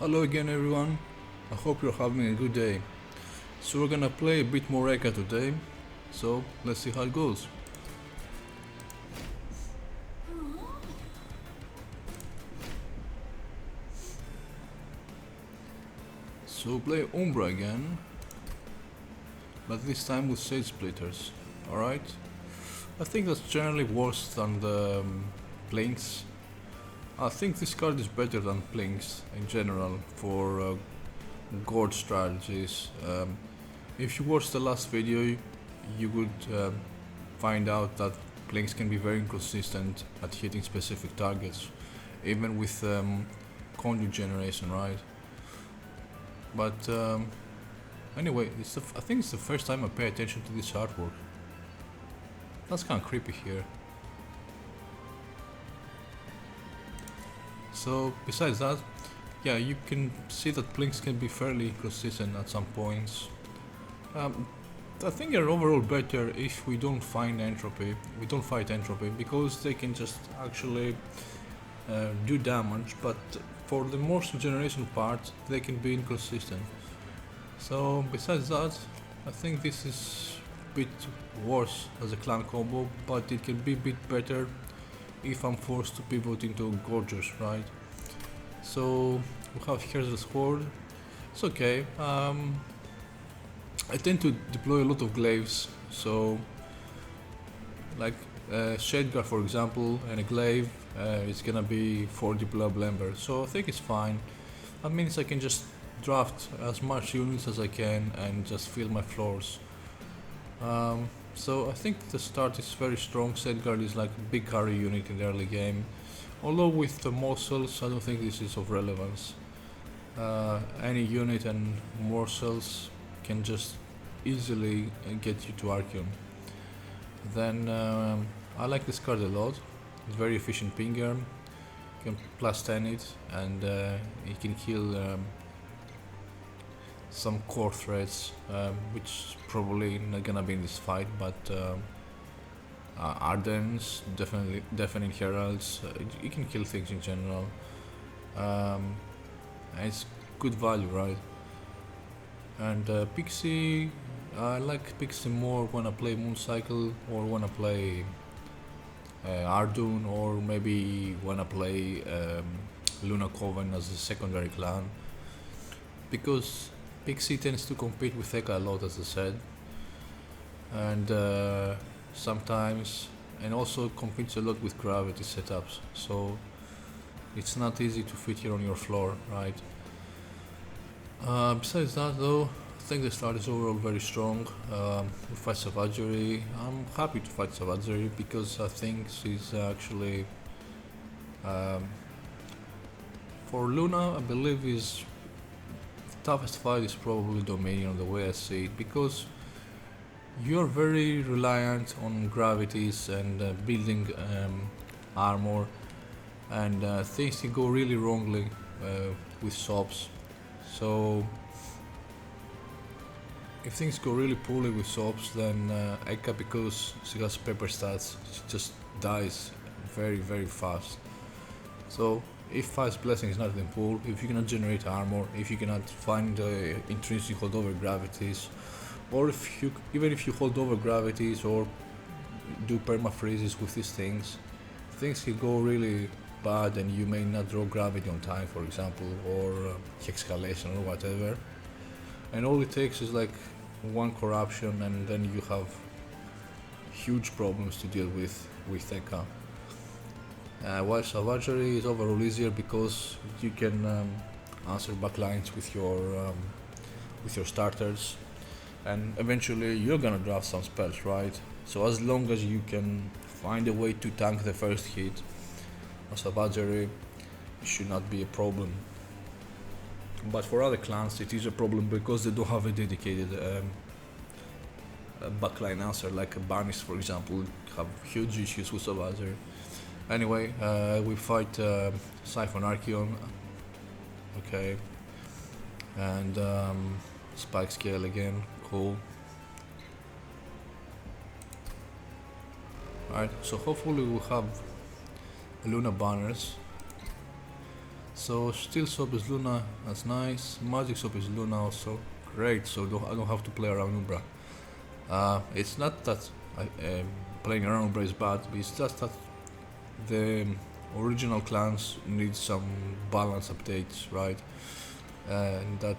Hello again everyone, I hope you're having a good day. So we're gonna play a bit more Eka today, so let's see how it goes. So play Umbra again, but this time with Sage Splitters, alright? I think that's generally worse than the Blinks. I think this card is better than Blinks in general for Gourd strategies. If you watched the last video, you would find out that Blinks can be very inconsistent at hitting specific targets, even with conduit generation, right? But anyway, I think it's the first time I pay attention to this artwork. That's kind of creepy here. So besides that, yeah, you can see that Blinks can be fairly consistent at some points. I think they're overall better if we don't find entropy. We don't fight entropy because they can just actually do damage, but for the motion generation part, they can be inconsistent. So besides that, I think this is a bit worse as a clan combo, but it can be a bit better if I'm forced to pivot into Gorgeous, right? So we have here's the Sword. It's okay. I tend to deploy a lot of glaives, so like Shadeguard for example, and a glaive, it's gonna be 40 deployable ember, so I think it's fine. That means I can just draft as much units as I can and just fill my floors. So I think the start is very strong. Shadeguard is like a big carry unit in the early game, although with the morsels I don't think this is of relevance. Any unit and morsels can just easily get you to Archeon. Then I like this card a lot. It's very efficient pinger. You can plus 10 it and you can kill some core threats, which probably not gonna be in this fight, but Ardens, definitely Heralds, you can kill things in general. And it's good value, right? And Pixie, I like Pixie more when I play Mooncycle or when I play Ardoon, or maybe when I play Luna Coven as a secondary clan, because Pixie tends to compete with Eka a lot, as I said, and sometimes, and also competes a lot with gravity setups, so it's not easy to fit here on your floor, right? Besides that though, I think the start is overall very strong. We fight Savagery. I'm happy to fight Savagery because I think she's actually, for Luna, I believe is the toughest fight is probably Dominion, the way I see it, because you're very reliant on gravities and building armor, and things can go really wrongly with Sops. So if things go really poorly with Sops, then Eka, because she has pepper stats, she just dies very fast. So if Fast Blessing is not in pool, if you cannot generate armor, if you cannot find intrinsic hold over gravities, or if you, even if you hold over gravities or do perma freezes with these things can go really bad and you may not draw gravity on time, for example, or hexcalation or whatever. And all it takes is like one corruption and then you have huge problems to deal with Eka. While Savagery is overall easier because you can answer backlines with your starters, and eventually you're gonna draft some spells, right? So as long as you can find a way to tank the first hit, a Savagery should not be a problem. But for other clans it is a problem because they don't have a dedicated backline answer, like a Banis for example have huge issues with Savagery. Anyway, we fight Siphon Archeon, okay, and Spike Scale again, cool. Alright, so hopefully we'll have Luna banners. So Steel Soap is Luna, that's nice. Magic Soap is Luna also, great. So I don't have to play around Umbra. It's not that playing around Umbra is bad, but it's just that the original clans need some balance updates, right? And that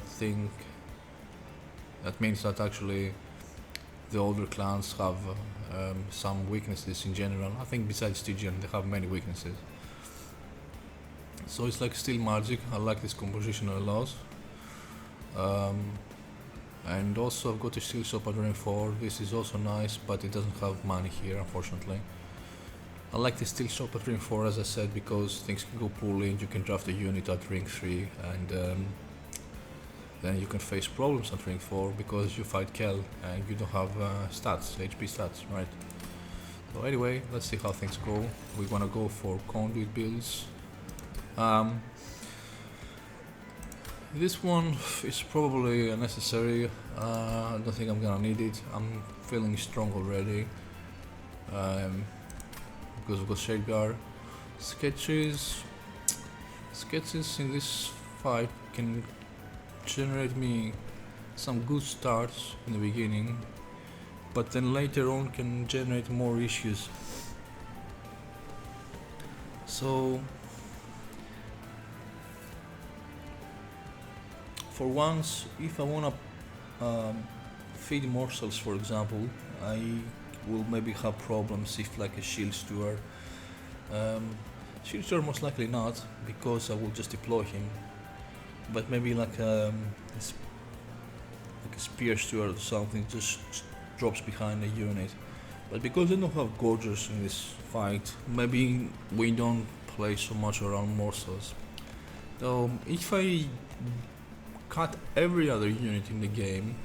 means that actually the older clans have some weaknesses in general. I think besides Stygian they have many weaknesses. So it's like Steel Magic. I like this composition a lot. And also I've got a Steel Soap at rank 4. This is also nice, but it doesn't have money here, unfortunately. I like the Steel Soap at rank 4, as I said, because things can go poorly and you can draft a unit at rank 3, and then you can face problems at rank 4 because you fight Kel and you don't have stats, HP stats, right? So anyway, let's see how things go. We wanna go for conduit builds. This one is probably unnecessary. I don't think I'm gonna need it. I'm feeling strong already. Because we've got Shade Guard. Sketches in this fight can generate me some good starts in the beginning, but then later on can generate more issues. So for once, if I wanna feed morsels, for example, I will maybe have problems if like a Shield Steward. Shield Steward most likely not, because I will just deploy him. But maybe like a Spear Steward or something just drops behind a unit. But because I don't have Gorgers in this fight, maybe we don't play so much around morsels. So if I cut every other unit in the game,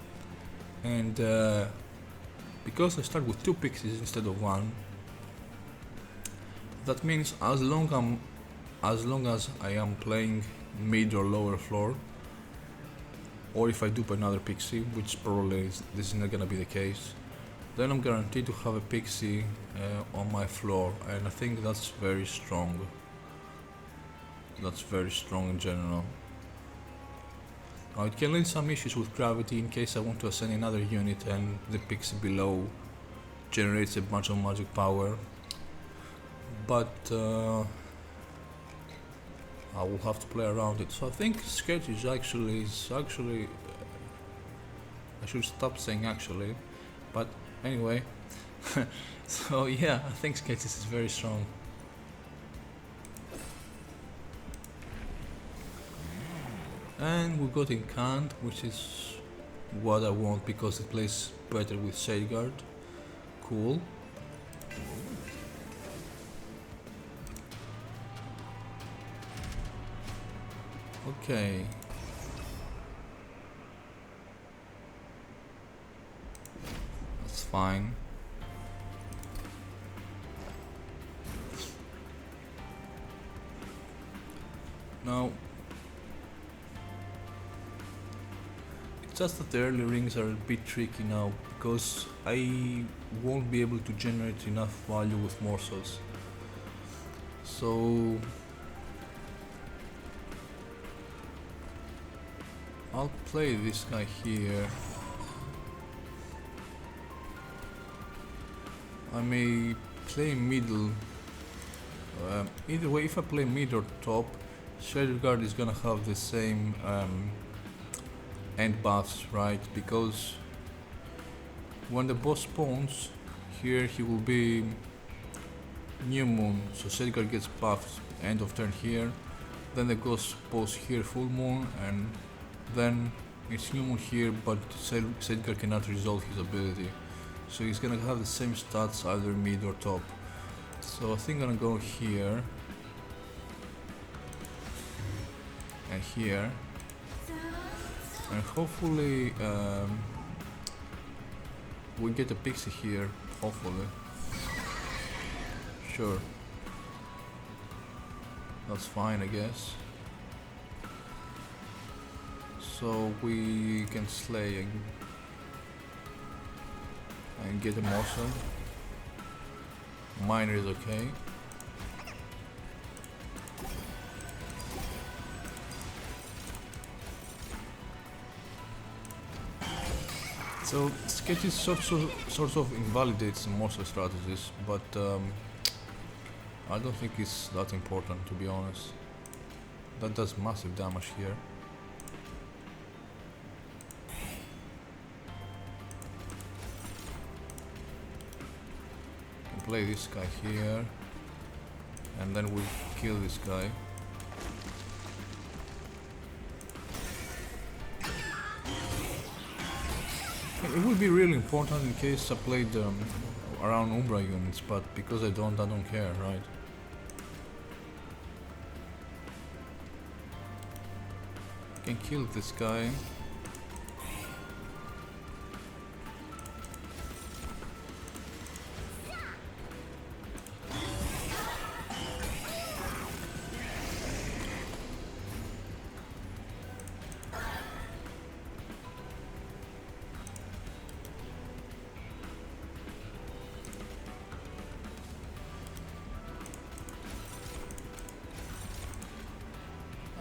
and because I start with 2 pixies instead of 1, that means as long as I am playing mid or lower floor, or if I dupe another pixie, which probably this is not gonna be the case, then I'm guaranteed to have a pixie on my floor, and I think that's very strong. That's very strong in general. Now it can lead some issues with gravity in case I want to ascend another unit and the pixie below generates a bunch of magic power, but I will have to play around it. So I think Sketch is actually I should stop saying actually, but anyway. So yeah, I think Sketch is very strong. And we got Incant, which is what I want because it plays better with Shade Guard. Cool. Okay. That's fine. Now, it's just that the early rings are a bit tricky now because I won't be able to generate enough value with morsels. So I'll play this guy here. I may play middle. Either way, if I play mid or top, Shadow Guard is gonna have the same end buffs, right? Because when the boss spawns here, he will be New Moon, so Shadow Guard gets buffed end of turn here. Then the ghost spawns here, Full Moon, and then it's New Moon here, but Shadow Guard cannot resolve his ability. So he's gonna have the same stats either mid or top. So I think I'm gonna go here and here, and hopefully we get a pixie here, hopefully. Sure. That's fine, I guess. So we can slay and get a morsel. Miner is okay. So sketches sort of invalidates monster strategies, but I don't think it's that important, to be honest. That does massive damage here. Play this guy here, and then we'll kill this guy. It would be really important in case I played around Umbra units, but because I don't care, right? Can kill this guy.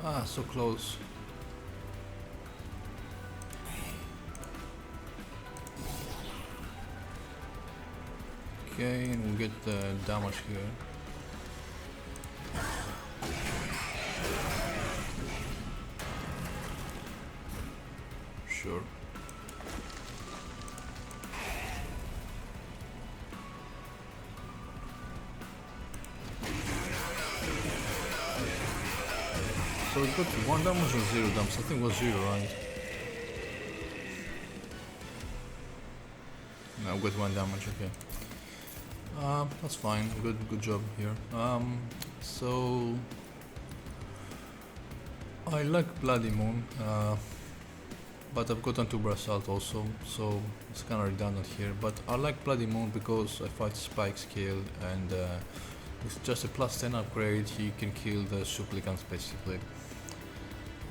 Ah, so close. Okay, and we'll get the damage here. Sure. So we got 1 damage or 0 damage? I think it was 0, right? No, we got 1 damage, okay. That's fine, good job here. So I like Bloody Moon, but I've gotten to Brasalt also, so it's kinda redundant here. But I like Bloody Moon because I fight Spike scale, and with just a +10 upgrade he can kill the supplicants basically.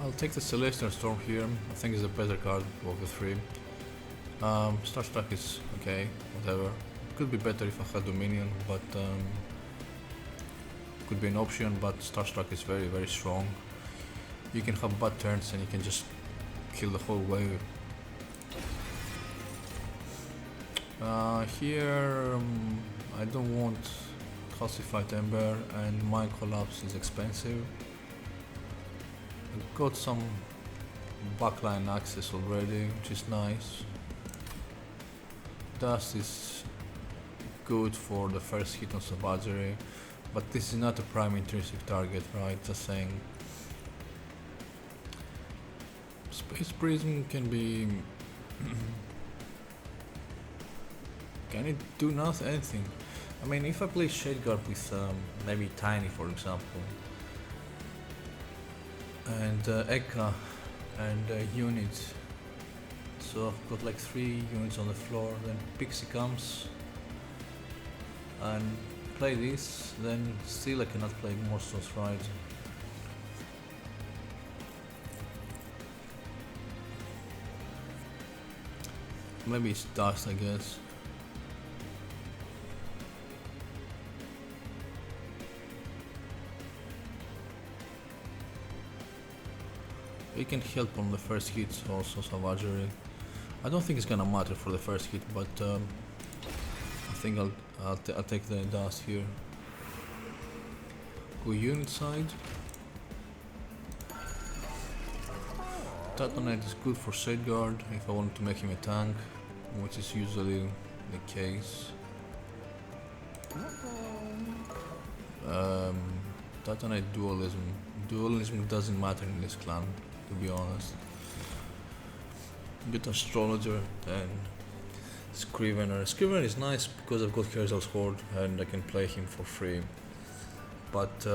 I'll take the Celestial Storm here. I think it's a better card of the 3. Starstruck is okay, whatever. Could be better if I had Dominion, but could be an option, but Starstruck is very strong. You can have bad turns and you can just kill the whole wave. Here I don't want Calcified Ember, and Mind Collapse is expensive. I've got some backline access already, which is nice. Dust is good for the first hit on Savagery, but this is not a prime intrinsic target, right? Just saying. Space Prism can be... can it do nothing? Anything? I mean, if I play Shade Guard with maybe Tiny, for example, and Ekka and units, so I've got like 3 units on the floor, then Pixie comes and play this, then still I cannot play Monsters, right? Maybe it's Dust, I guess. It can help on the first hit, also Savagery. I don't think it's gonna matter for the first hit, but I think I'll take the Dust here. Go unit side. Titanite is good for Shade Guard if I want to make him a tank, which is usually the case. Titanite dualism. Dualism doesn't matter in this clan, to be honest. Get Astrologer and Scrivener. Scrivener is nice because I've got Herzal's Horde and I can play him for free. But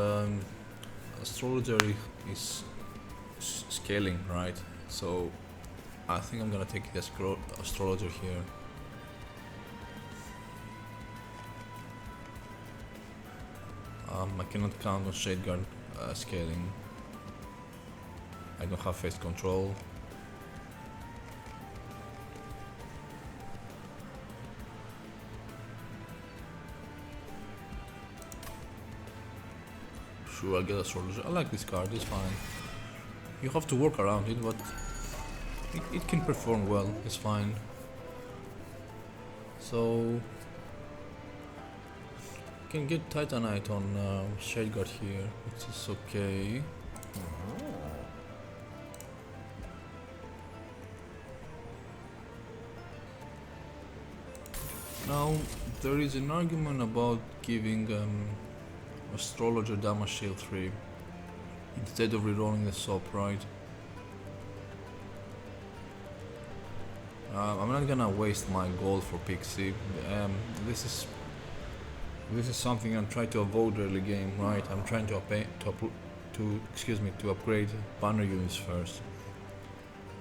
Astrologer is scaling, right? So I think I'm gonna take the Astrologer here. I cannot count on Shade Guard scaling. I don't have face control. Sure, I'll get Astrologer. I like this card, it's fine. You have to work around it, but it can perform well, it's fine. So can get Titanite on Shadeguard here, which is okay. Now there is an argument about giving Astrologer damage shield 3 instead of rerolling the SOP, right? I'm not gonna waste my gold for Pixie. This is something I'm trying to avoid early game, right? I'm trying to upgrade banner units first,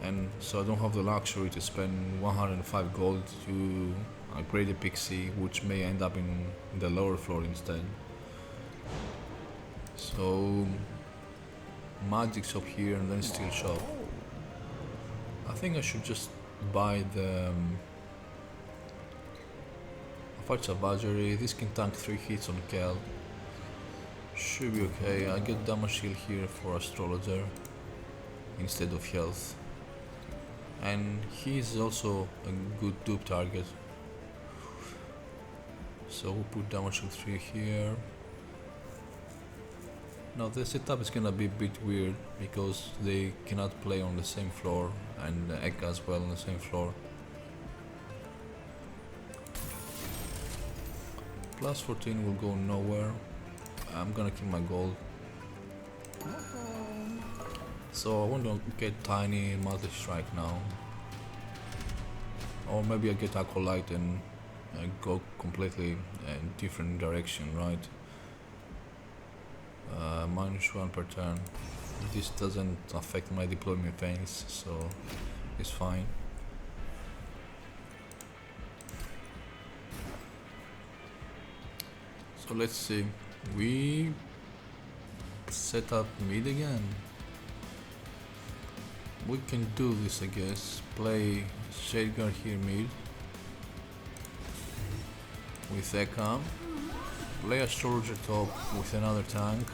and so I don't have the luxury to spend 105 gold to upgrade a Pixie, which may end up in the lower floor instead. So magic shop here and then steel shop. I think I should just buy the Fight Savagery. This can tank 3 hits on Kel. Should be okay. I get damage shield here for Astrologer instead of health. And he is also a good dupe target. So we'll put damage shield 3 here. Now the setup is gonna be a bit weird because they cannot play on the same floor, and Ekka as well on the same floor. Plus 14 will go nowhere. I'm gonna keep my gold. So I want to get Tiny multi-strike now. Or maybe I get Acolyte and go completely different direction, right? -1 per turn. This doesn't affect my deployment phase, so it's fine. So let's see. We set up mid again. We can do this, I guess. Play Shadeguard here mid with Ekka. Play Astrologer top with another tank.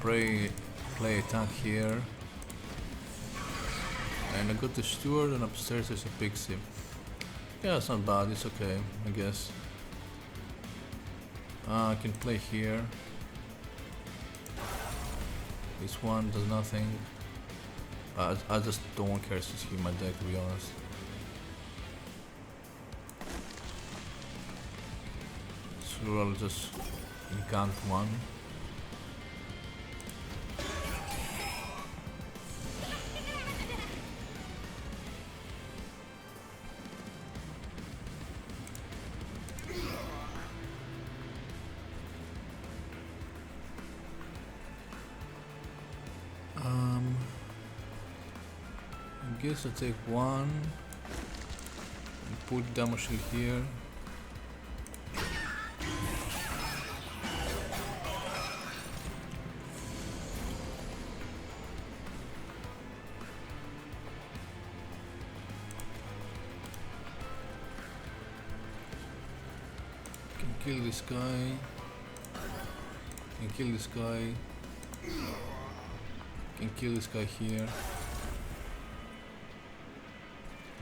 Play a tank here. And I got the Steward, and upstairs there's a Pixie. Yeah, it's not bad, it's okay, I guess. I can play here. This one does nothing. I just don't want Curses here in my deck, to be honest. So I'll just incant one. I guess I take one and put damage shield here. Can kill this guy. Can kill this guy. Can kill this guy here.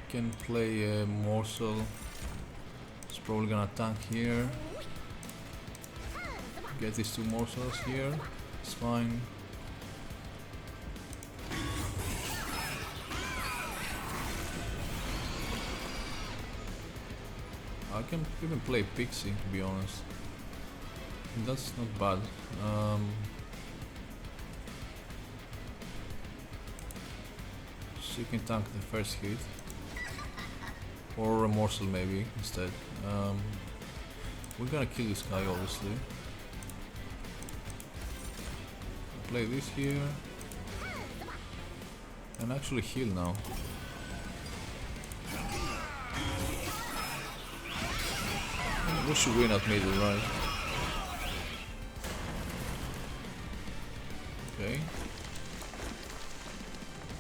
Can play a morsel. It's probably gonna tank here. Get these 2 morsels here. It's fine. I can even play Pixie, to be honest. That's not bad. So you can tank the first hit. Or a morsel maybe instead. We're gonna kill this guy obviously. Play this here. And actually heal now. We should win at middle, right? Okay.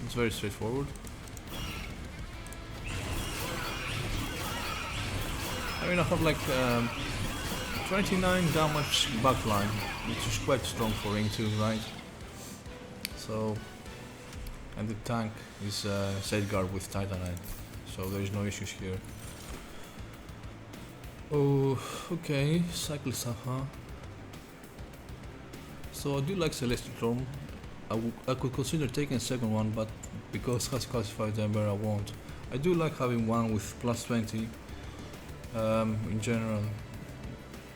It's very straightforward. I mean, I have like 29 damage backline, which is quite strong for Ring 2, right? So, and the tank is Shadeguard with Titanite, so there is no issues here. Oh, okay, cycle stuff, huh? So I do like Celestial Storm. I could consider taking a second one, but because it has classified Ember, I won't. I do like having one with plus 20 in general,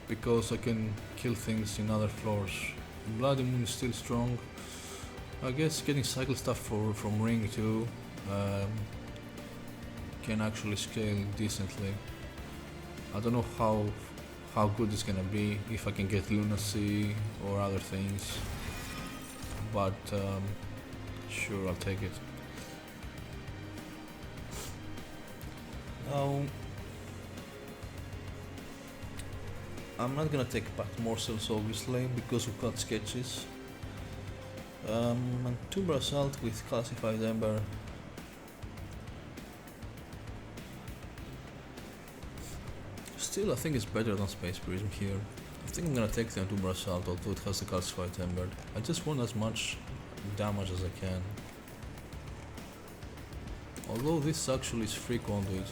because I can kill things in other floors. Bloody Moon is still strong. I guess getting cycle stuff from Ring too can actually scale decently. I don't know how good it's gonna be if I can get Lunacy or other things, but sure, I'll take it. Now, I'm not gonna take back morsels obviously because we've got sketches. And Tomb Assault with Classified Ember. Still, I think it's better than Space Prism here. I think I'm gonna take the Tomb Assault, although it has the Classified Ember. I just want as much damage as I can. Although this actually is free conduit.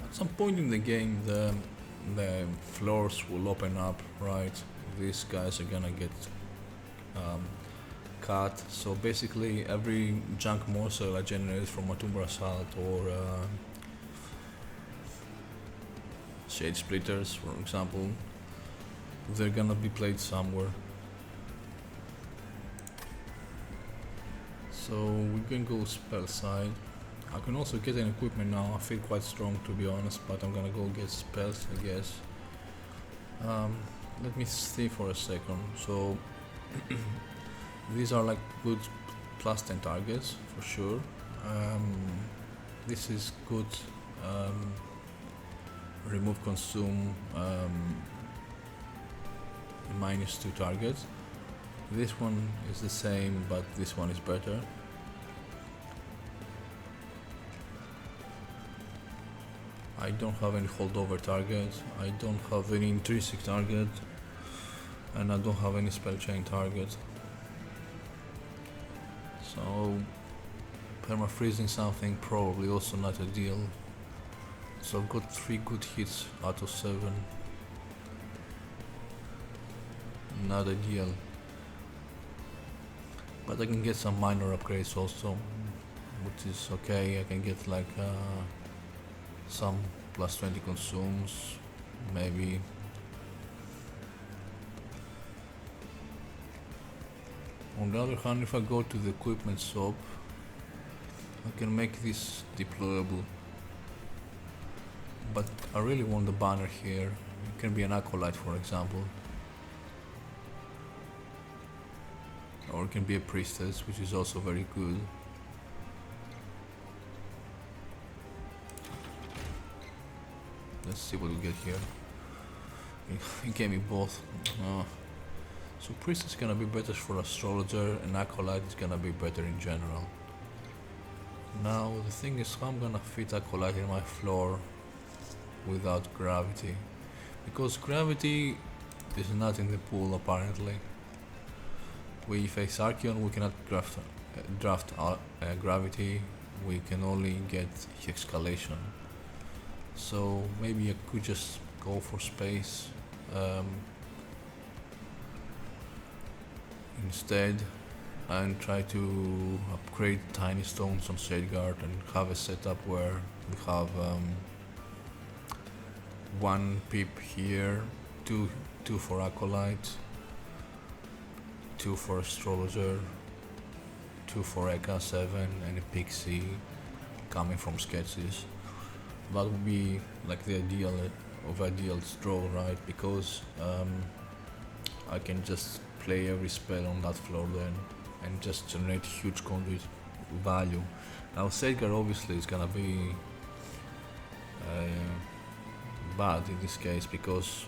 At some point in the game, the floors will open up, right? These guys are gonna get cut. So basically, every junk morsel I generate from a Tomb Assault or Shade Splitters, for example, they're gonna be played somewhere. So we can go spell side. I can also get an equipment now. I feel quite strong to be honest, but I'm gonna go get spells, I guess. Let me see for a second. So these are like good plus 10 targets for sure. This is good. Remove consume -2 targets. This one is the same, but this one is better. I don't have any holdover target, I don't have any intrinsic target, and I don't have any spell chain target. So perma-freezing something probably also not ideal. So I've got 3 good hits out of 7. Not ideal. But I can get some minor upgrades also, which is okay. I can get like some plus 20 consumes, maybe. On the other hand, if I go to the equipment shop, I can make this deployable. But I really want the banner here. It can be an acolyte, for example. Or it can be a priestess, which is also very good. Let's see what we get here. It gave me both. So priestess is gonna be better for astrologer, and acolyte is gonna be better in general. Now the thing is, how I'm gonna fit acolyte in my floor without gravity, because gravity is not in the pool apparently. We face Archeon, we cannot draft gravity, we can only get Hexcalation. So maybe I could just go for space instead, and try to upgrade Tiny Stones on Shadeguard and have a setup where we have 1 pip here, 2 for Acolyte, 2 for Astrologer, 2 for Eka 7, and a Pixie coming from sketches. That would be like the ideal draw, right? Because I can just play every spell on that floor then and just generate huge conduit value. Now Sedgar obviously is gonna be bad in this case, because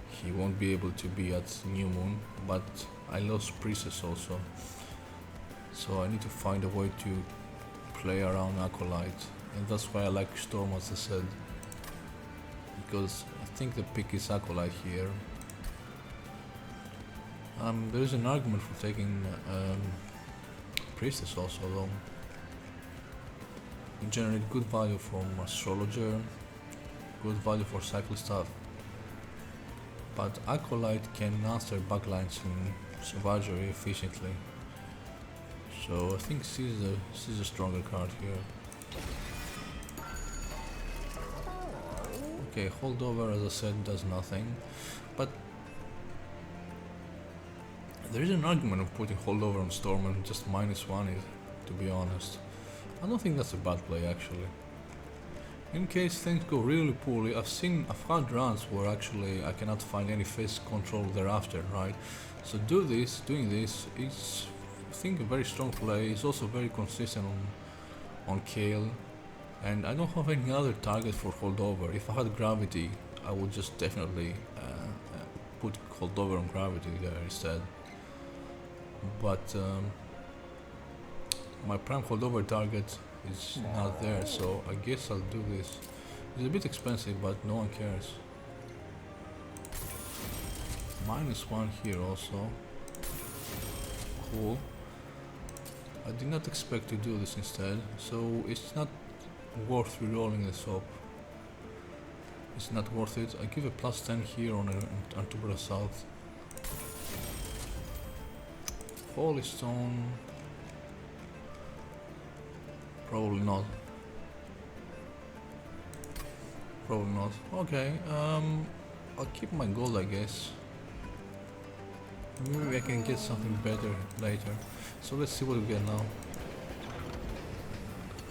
he won't be able to be at New Moon, but I lost Priestess also, so I need to find a way to play around Acolyte, and that's why I like Storm, as I said, because I think the pick is Acolyte here. There is an argument for taking Priestess also, though. You generate good value from Astrologer, good value for cycle stuff. But Acolyte can answer backlines in Savagery efficiently. So I think she's a stronger card here. Okay, Holdover, as I said, does nothing. But there is an argument of putting Holdover on Storm and just -1 it, to be honest. I don't think that's a bad play, actually. In case things go really poorly, I've had runs where actually I cannot find any face control thereafter, right? So doing this is, I think, a very strong play. It's also very consistent on Kayle, and I don't have any other target for Holdover. If I had Gravity, I would just definitely put Holdover on Gravity there instead. But my prime Holdover target is not there, so I guess I'll do this. It's a bit expensive, but no one cares. -1 here also. Cool. I did not expect to do this instead, so it's not worth rerolling the SOP. It's not worth it. I give a +10 here on Antubra Assault. Holy Stone. Probably not. Probably not. Okay, I'll keep my gold, I guess. Maybe I can get something better later. So let's see what we get now.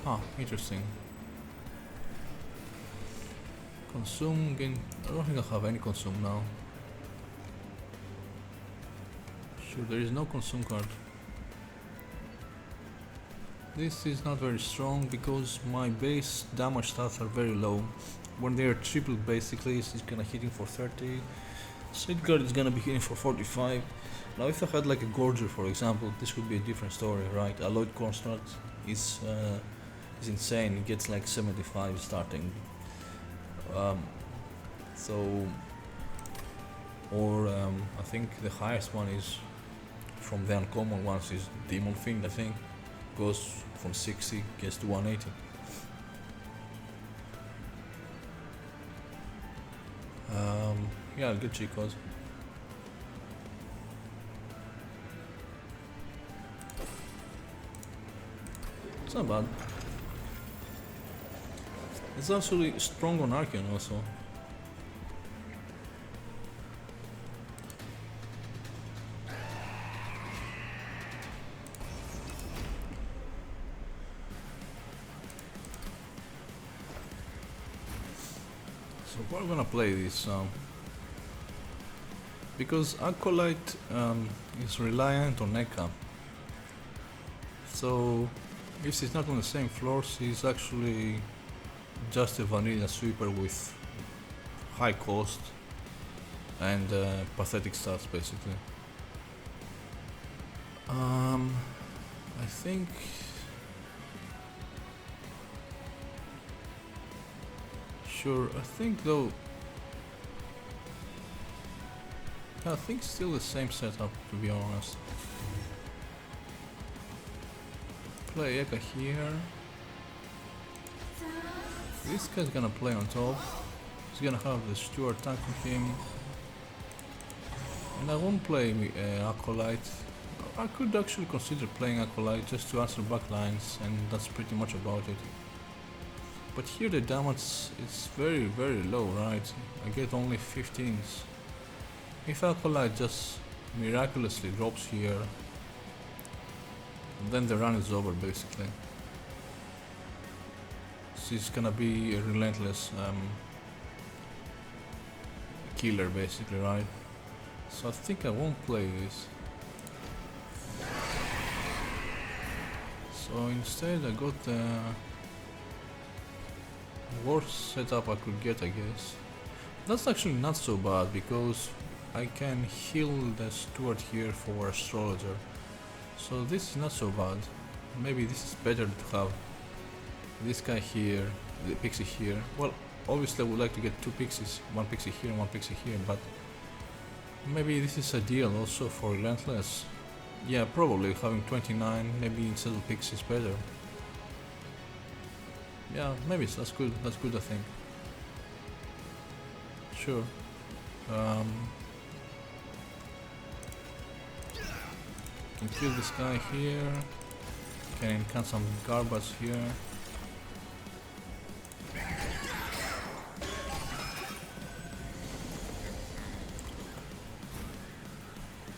Ah, interesting. Consume again. I don't think I have any consume now. Sure, there is no consume card. This is not very strong because my base damage stats are very low. When they are tripled, basically, it's gonna hit him for 30. Sidgard is gonna be hitting for 45. Now, if I had like a Gorger, for example, this would be a different story, right? Alloyed Construct is insane. It gets like 75 starting. I think the highest one is from the uncommon ones is Demon Fiend. I think goes from 60, gets to 180. Yeah, I'll get cheat codes. It's not bad. It's actually strong on Archeon also. So we're gonna play this because Acolyte is reliant on Eka. So if she's not on the same floor, she's actually just a vanilla sweeper with high cost and pathetic stats, basically. I think sure. I think though. I think still the same setup, to be honest. Play Eka here. This guy's gonna play on top. He's gonna have the Steward tanking him. And I won't play Acolyte. I could actually consider playing Acolyte just to answer backlines, and that's pretty much about it. But here the damage is very, very low, right? I get only 15s. If Acolyte just miraculously drops here, then the run is over, basically. She's gonna be a relentless killer, basically, right? So I think I won't play this. So instead I got the worst setup I could get, I guess. That's actually not so bad because I can heal the Steward here for Astrologer. So this is not so bad. Maybe this is better to have this guy here, the pixie here. Well, obviously I would like to get 2 pixies, 1 pixie here and 1 pixie here, but maybe this is ideal also for Relentless. Yeah, probably having 29 maybe instead of picks is better. Yeah, maybe that's good. That's good, I think. Sure. Can kill this guy here. Can encounter some garbage here.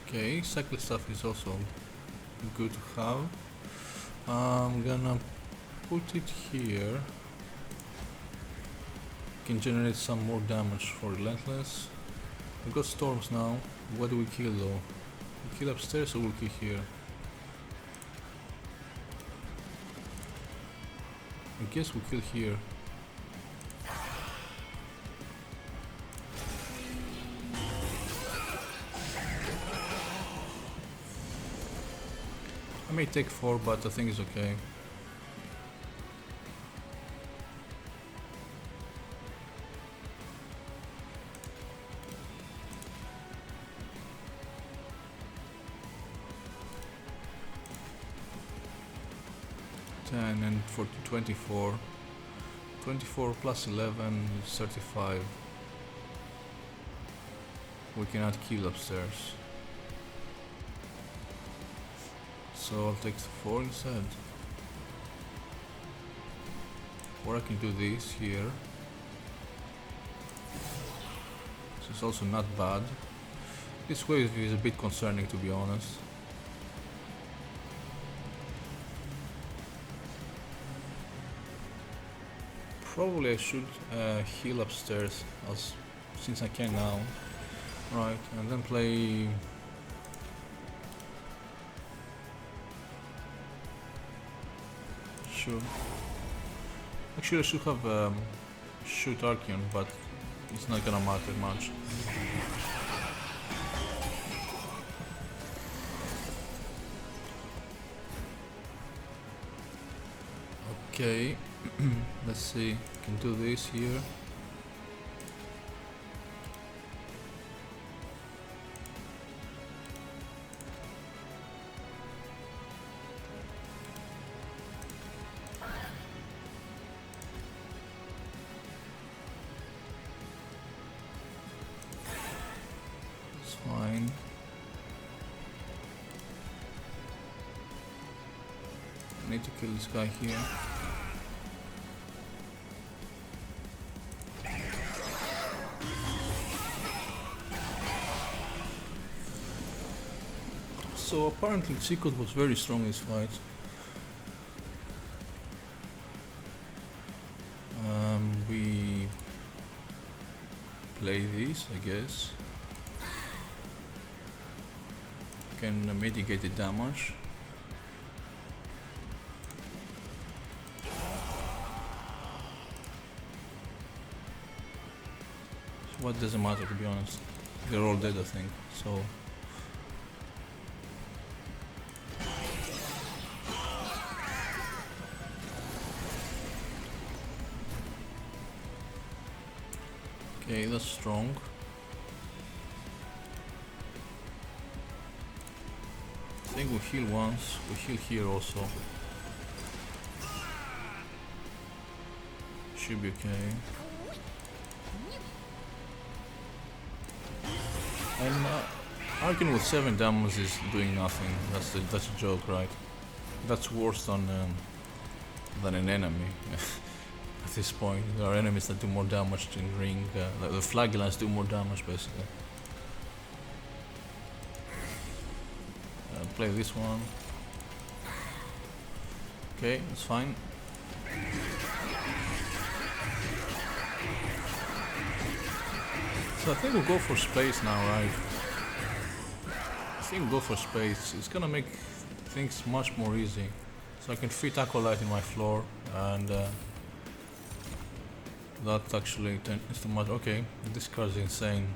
Okay, cycle stuff is also good to have. I'm gonna put it here. Can generate some more damage for Relentless. We've got storms now. What do we kill though? We kill upstairs or we'll kill here? I guess we kill here. I may take 4, but I think it's okay. And for 24 plus 11 is 35. We cannot kill upstairs, so I'll take 4 instead. Or I can do this here. This is also not bad. This wave is a bit concerning, to be honest. Probably I should heal upstairs since I can now. Right, and then play... Sure. Actually I should have shoot Archeon, but it's not gonna matter much. Okay, let's see, can do this here. It's fine. I need to kill this guy here. So apparently Seekot was very strong in this fight. We play this, I guess. Can mitigate the damage. So what doesn't matter, to be honest. They're all dead, I think. So. Okay, that's strong. I think we heal once, we heal here also. Should be okay. And Archeon with 7 damage is doing nothing. That's a joke, right? That's worse than an enemy. At this point, there are enemies that do more damage in ring. The flagellants do more damage, basically. Play this one. Okay, that's fine. So I think we'll go for space now, right? I think we'll go for space. It's gonna make things much more easy. So I can fit Acolyte in my floor, and that actually is too much. Okay, this card's insane.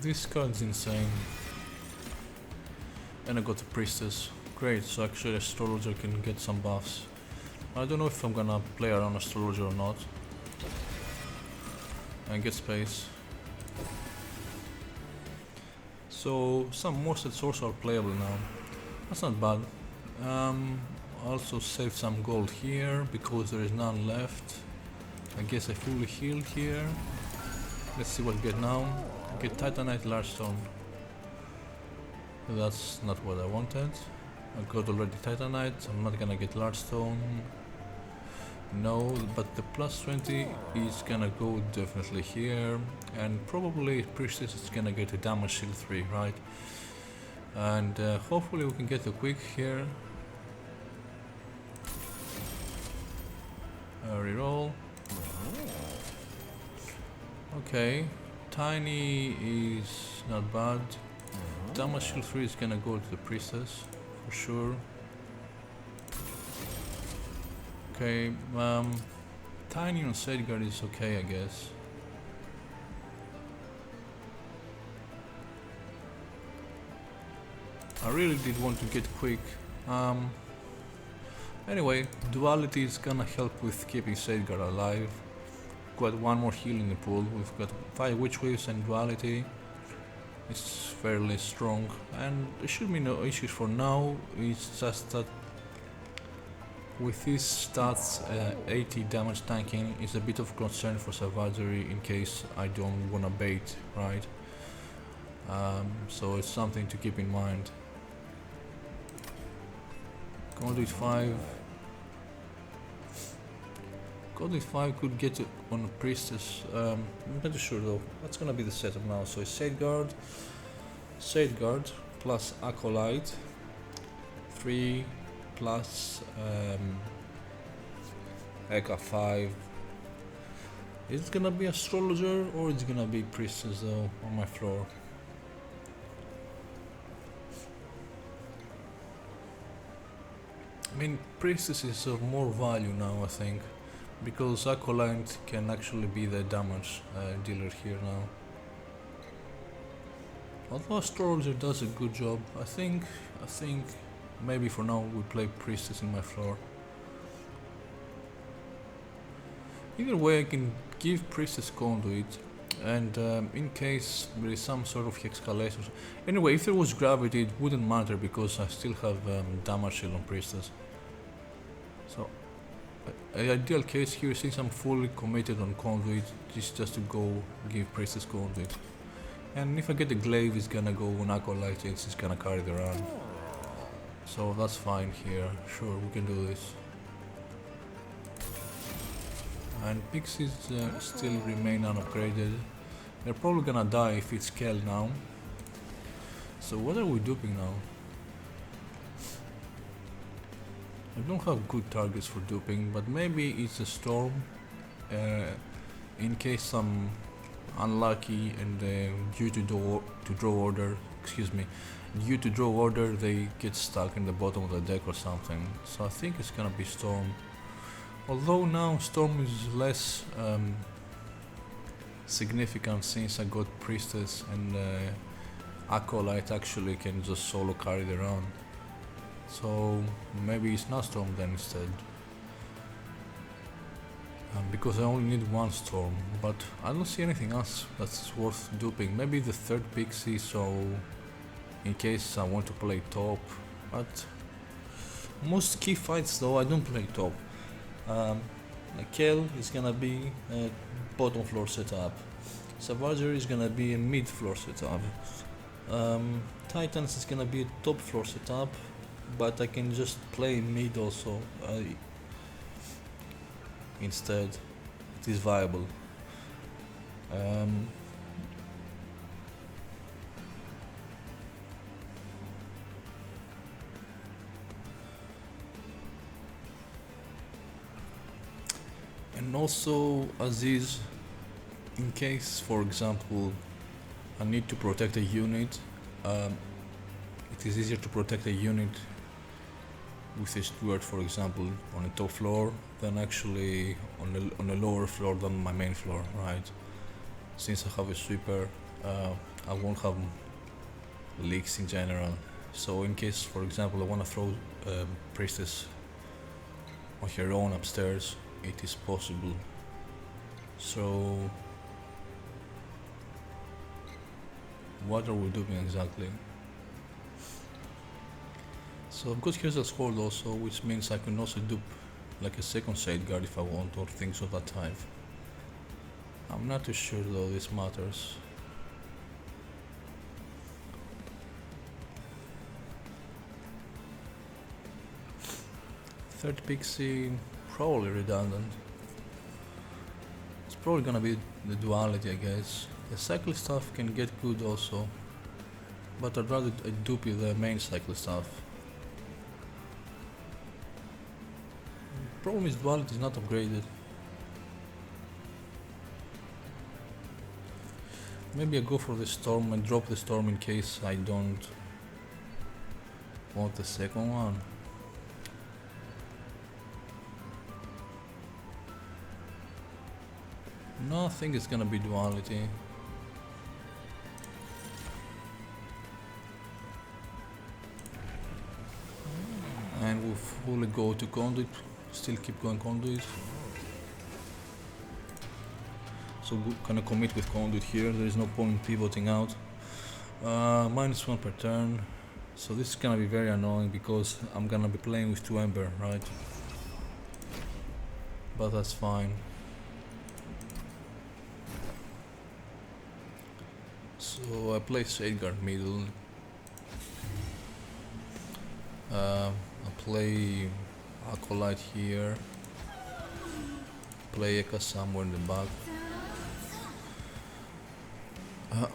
This card's insane. And I got the Priestess. Great, so actually Astrologer can get some buffs. I don't know if I'm gonna play around Astrologer or not. And get space. So some more sets also are playable now. That's not bad. Also save some gold here because there is none left. I guess I fully healed here. Let's see what we get now. Get Titanite Largestone. That's not what I wanted. I got already Titanite. I'm not gonna get Largestone. No, but the plus 20 is gonna go definitely here. And probably Priestess is gonna get a damage shield 3, right? And hopefully we can get a quick here. Reroll. Okay, Tiny is not bad. Damage shield 3 is gonna go to the Priestess for sure. Okay, Tiny on Safeguard is okay, I guess. I really did want to get quick. Anyway, Duality is gonna help with keeping Safeguard alive. Got one more heal in the pool. We've got 5 Witch Waves and Duality. It's fairly strong, and there should be no issues for now. It's just that with these stats, 80 damage tanking is a bit of concern for Savagery in case I don't wanna bait, right? So it's something to keep in mind. Conduit 5. Conduit 5 could get it on a Priestess. I'm not too sure though. That's gonna be the setup now. So it's Safeguard plus Acolyte, 3 plus Eka 5. Is it gonna be Astrologer or it's gonna be Priestess though on my floor? I mean, Priestess is of more value now, I think, because Acolyte can actually be the damage dealer here now. Although Astrologer does a good job, I think maybe for now we play Priestess in my floor. Either way, I can give Priestess Conduit, and in case there is some sort of escalation. Anyway, if there was Gravity, it wouldn't matter because I still have damage shield on Priestess. So, an ideal case here, since I'm fully committed on Conduit, is just to go give Priestess Conduit. And if I get the Glaive, it's gonna go on Acolyte, it's just gonna carry the run. So that's fine here, sure, we can do this. And Pixies still remain unupgraded. They're probably gonna die if it's Kel now. So what are we duping now? I don't have good targets for duping, but maybe it's a Storm. In case I'm unlucky and due to draw order, they get stuck in the bottom of the deck or something. So I think it's gonna be Storm. Although now Storm is less significant since I got Priestess and Acolyte actually can just solo carry the round. So maybe it's not Storm then instead. Because I only need one Storm, but I don't see anything else that's worth duping. Maybe the third Pixie, so in case I want to play top, but most key fights though I don't play top. Kel is gonna be a bottom floor setup. Savagery is gonna be a mid floor setup. Titans is gonna be a top floor setup, but I can just play mid also instead. It is viable. And also Aziz, in case for example I need to protect a unit, it is easier to protect a unit with a steward, for example, on a top floor than actually on a lower floor than my main floor, right? Since I have a sweeper, I won't have leaks in general. So in case, for example, I want to throw Priestess on her own upstairs, it is possible. So what are we doing exactly? So I've got Here's Sword also, which means I can also dupe like a second Shade Guard if I want, or things of that type. I'm not too sure though this matters. Third Pixie, probably redundant. It's probably gonna be the duality, I guess. The cycle stuff can get good also, but I'd rather dupe the main cycle stuff. Problem is duality is not upgraded. Maybe I go for the storm and drop the storm in case I don't want the second one. No, I think it's gonna be duality. And we'll fully go to conduit, still keep going conduit. So we're gonna commit with conduit here, there is no point pivoting out. -1 per turn. So this is gonna be very annoying because I'm gonna be playing with 2 Ember, right? But that's fine. So I play Shade Guard middle. I play Acolyte here. Play Eka somewhere in the back.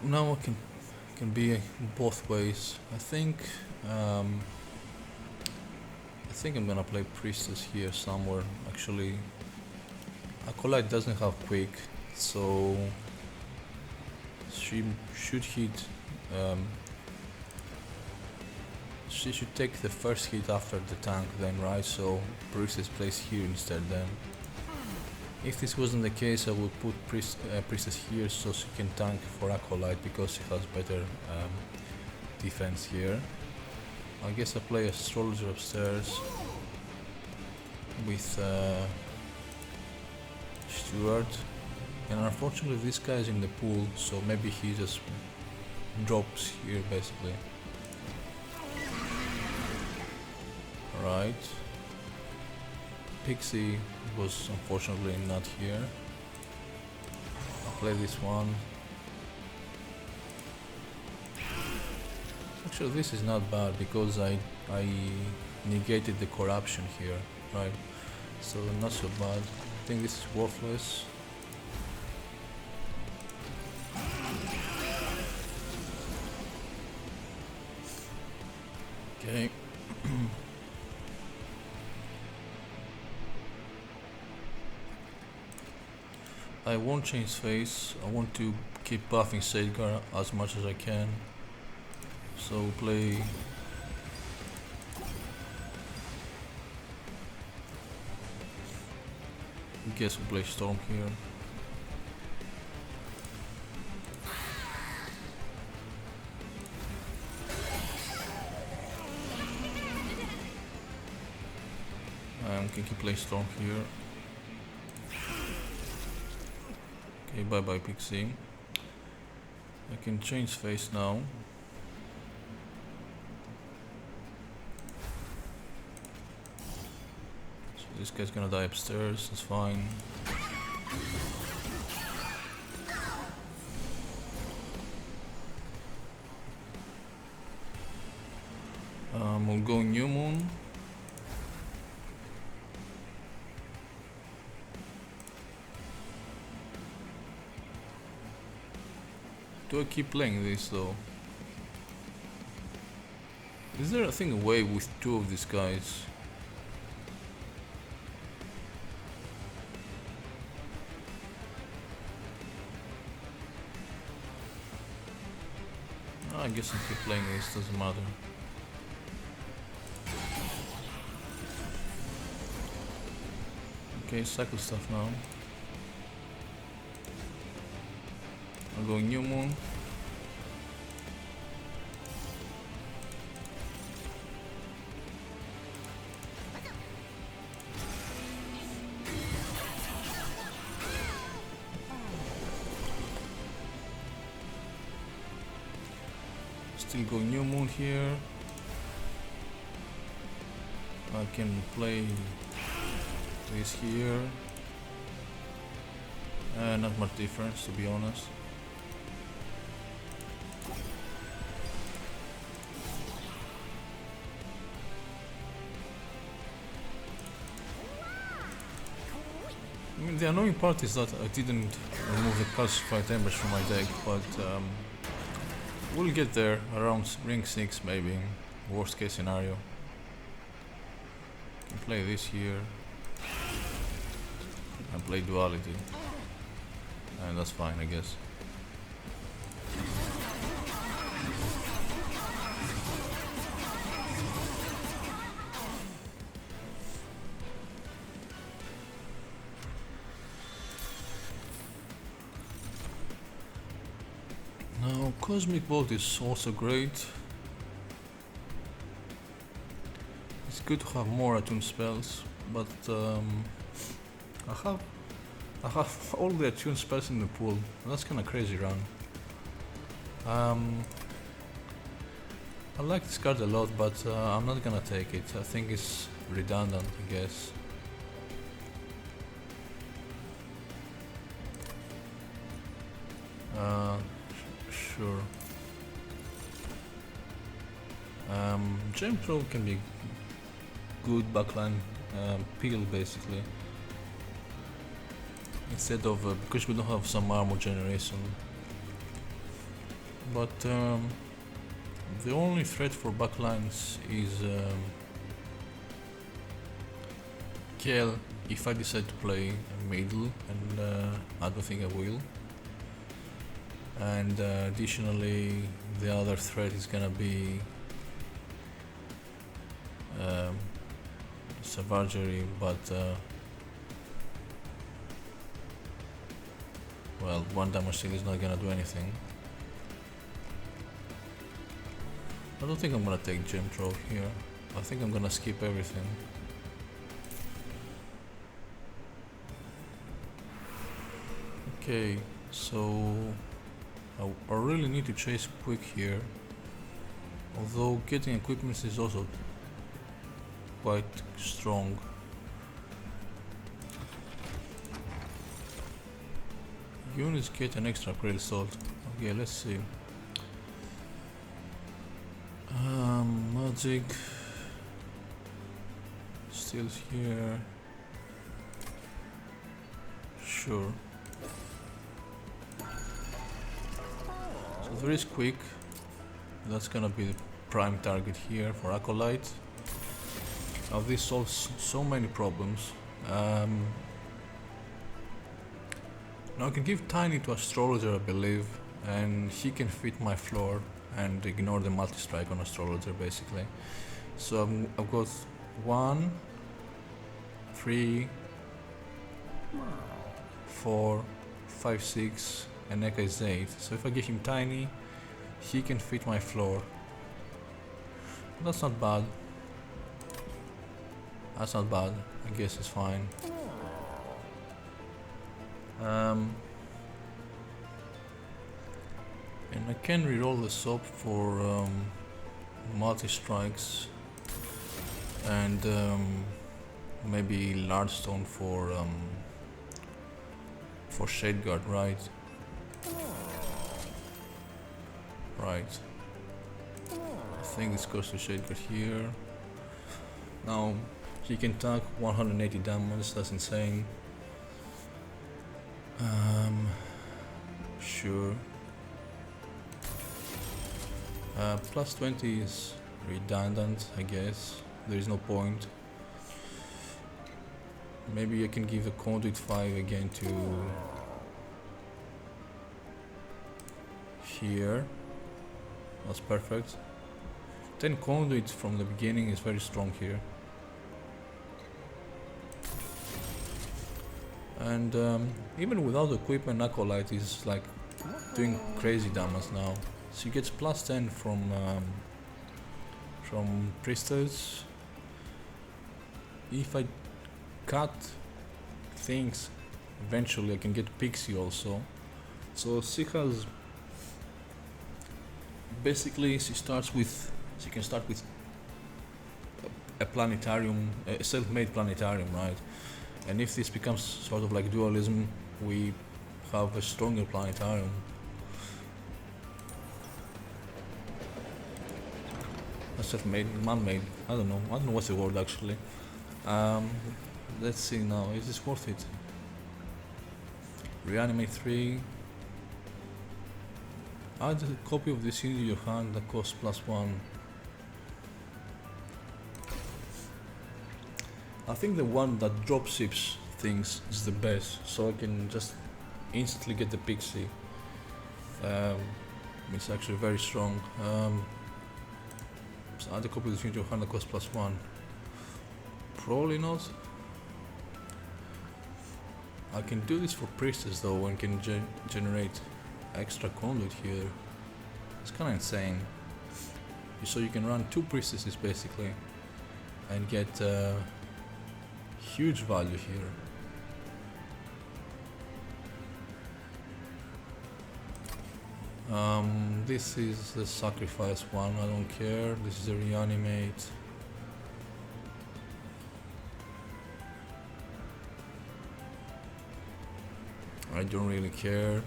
Now I can be both ways. I think I'm gonna play Priestess here somewhere. Actually, Acolyte doesn't have quick, so she should hit. She should take the first hit after the tank, then, right? So Priestess plays here instead. Then, if this wasn't the case, I would put Priestess here so she can tank for Acolyte because she has better defense here. I guess I play Astrologer upstairs with Steward, and unfortunately this guy is in the pool, so maybe he just drops here basically. Right. Pixie was unfortunately not here. I'll play this one. Actually this is not bad because I negated the corruption here, right? So not so bad. I think this is worthless. Okay. I won't change face. I want to keep buffing Shade Guard as much as I can. So play guess we'll play Storm here. Can keep play Storm here. Okay, bye bye Pixie. I can change face now. So this guy's gonna die upstairs, that's fine. We'll go New Moon. Do I keep playing this though? Is there a thing away with 2 of these guys? I guess I keep playing this, doesn't matter. Okay, cycle stuff now. I'm going New Moon. Still go New Moon here. I can play this here. Not much difference, to be honest. I mean, the annoying part is that I didn't remove the calcified embers from my deck, but we'll get there around ring 6 maybe, worst case scenario. Can play this here and play duality, and that's fine, I guess. Now Cosmic Bolt is also great. It's good to have more attune spells, but I have all the attune spells in the pool. That's kinda crazy run. I like this card a lot, but I'm not gonna take it. I think it's redundant, I guess. Sure. Gem Throw can be good backline peel basically. Instead of because we don't have some armor generation. But the only threat for backlines is Kael if I decide to play middle, and I don't think I will. And additionally, the other threat is gonna be Savagery, but well, 1 damage steal is not gonna do anything. I don't think I'm gonna take Gem Trove here. I think I'm gonna skip everything. Okay, so I really need to chase quick here, although getting equipment is also quite strong. Units get an extra crit salt. Okay, let's see. Magic still here. Sure. So there is quick. That's gonna be the prime target here for Acolyte. Now this solves so many problems. Now I can give Tiny to Astrologer, I believe, and he can fit my floor and ignore the multi-strike on Astrologer basically. So I've got 1, 3, 4, 5, 6, and Eka is 8. So if I give him Tiny, he can fit my floor. That's not bad. That's not bad. I guess it's fine. And I can reroll the SOP for multi-strikes and maybe Large Stone for Shade Guard, right? Right. I think this goes to Shade Guard here. Now he can tank 180 damage, that's insane. Sure. Plus 20 is redundant, I guess. There is no point. Maybe I can give the Conduit 5 again to here. That's perfect. 10 Conduit from the beginning is very strong here. And even without equipment, Acolyte is like doing crazy damage now. So he gets plus 10 from Priestess. If I cut things, eventually I can get Pixie also. So she has basically she can start with a planetarium, a self-made planetarium, right? And if this becomes sort of like dualism, we have a stronger planetarium. A self-made, man-made. I don't know what's the word actually. Let's see now. Is this worth it? Reanimate 3. Add a copy of this into your hand that costs +1. I think the one that dropships things is the best, so I can just instantly get the pixie. It's actually very strong. So add a copy of this into your hand that costs +1. Probably not. I can do this for priestess though and can generate extra conduit here. It's kinda insane. So you can run 2 priestesses basically and get huge value here. This is the sacrifice one, I don't care. This is a reanimate. I don't really care.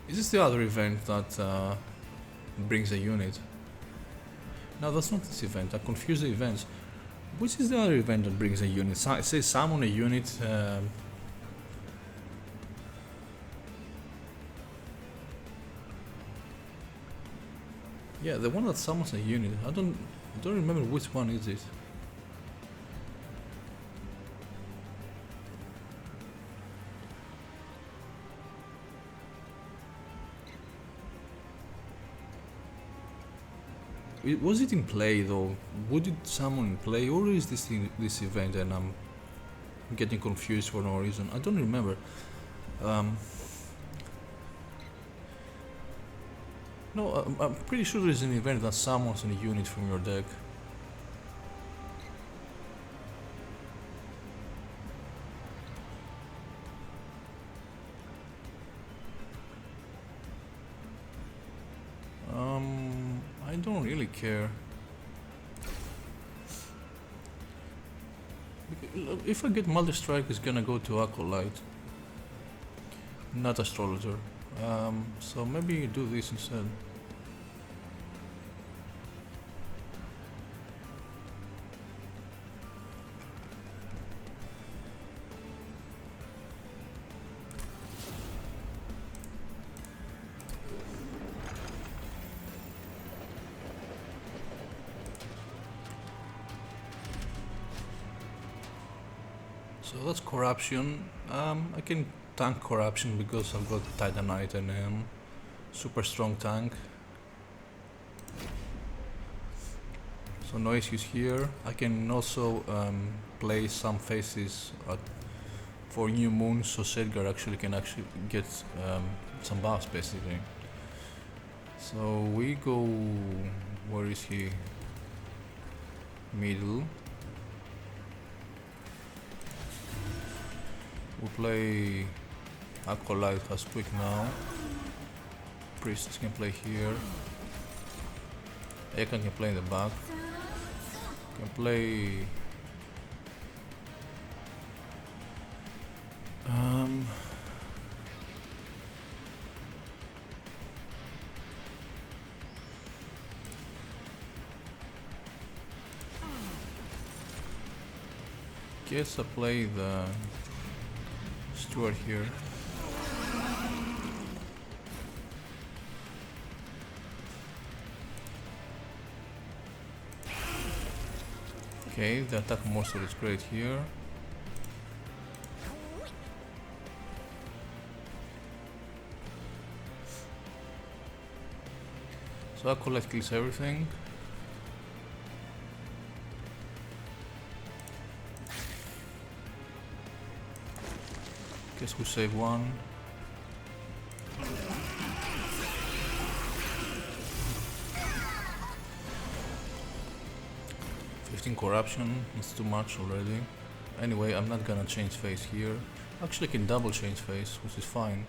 Is this the other event that brings a unit? No, that's not this event. I confuse the events. Which is the other event that brings a unit? It says summon a unit. Yeah, the one that summons a unit. I don't remember which one is it. Was it in play though? Would it summon in play, or is this this event and I'm getting confused for no reason? I don't remember. No, I'm pretty sure there's an event that summons a unit from your deck. I don't really care. If I get multi-strike, it's gonna go to Acolyte, not Astrologer. So maybe you do this instead. So that's corruption. I can tank corruption because I've got Titanite and super strong tank. So no issues here. I can also play some faces for new moons, so Sedgar can get some buffs basically. So we go. Where is he? Middle. We play Acolyte has quick now. Priestess can play here. Ekan can play in the back. Can play. Guess I play the Steward here. Okay, the attack monster is great here. So Acolyte kills everything. Guess we save one. Corruption, it's too much already. Anyway, I'm not gonna change phase here. Actually, I can double change phase, which is fine.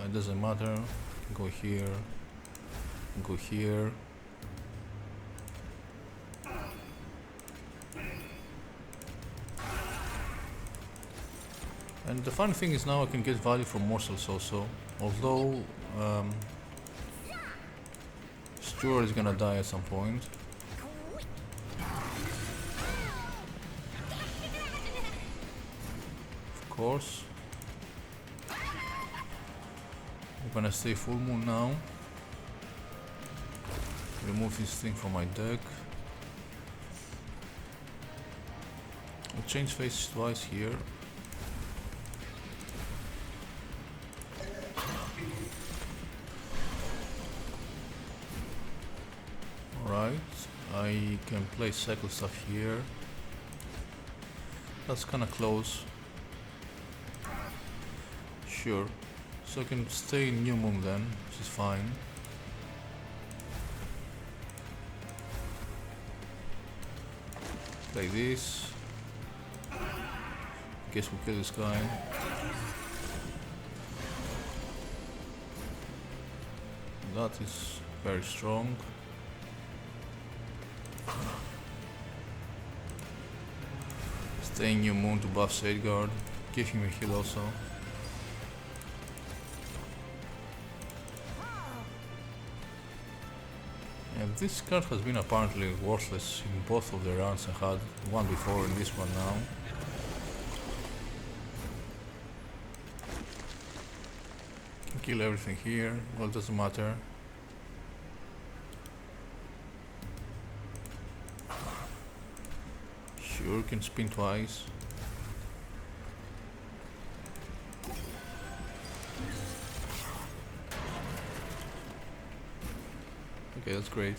It doesn't matter. Go here. Go here. And the funny thing is now I can get value from morsels also. Although Stuart is gonna die at some point. Of course. I'm gonna stay full moon now. Remove this thing from my deck. I'll change faces twice here. Alright, I can play cycle stuff here. That's kinda close. Sure. So I can stay in New Moon then, which is fine. Play this. Guess we'll kill this guy. That is very strong. Stay in New Moon to buff Safeguard. Give him a heal also. And this card has been apparently worthless in both of the rounds I had, one before and this one now. Can kill everything here, well, it doesn't matter. Sure, can spin twice. Okay, that's great.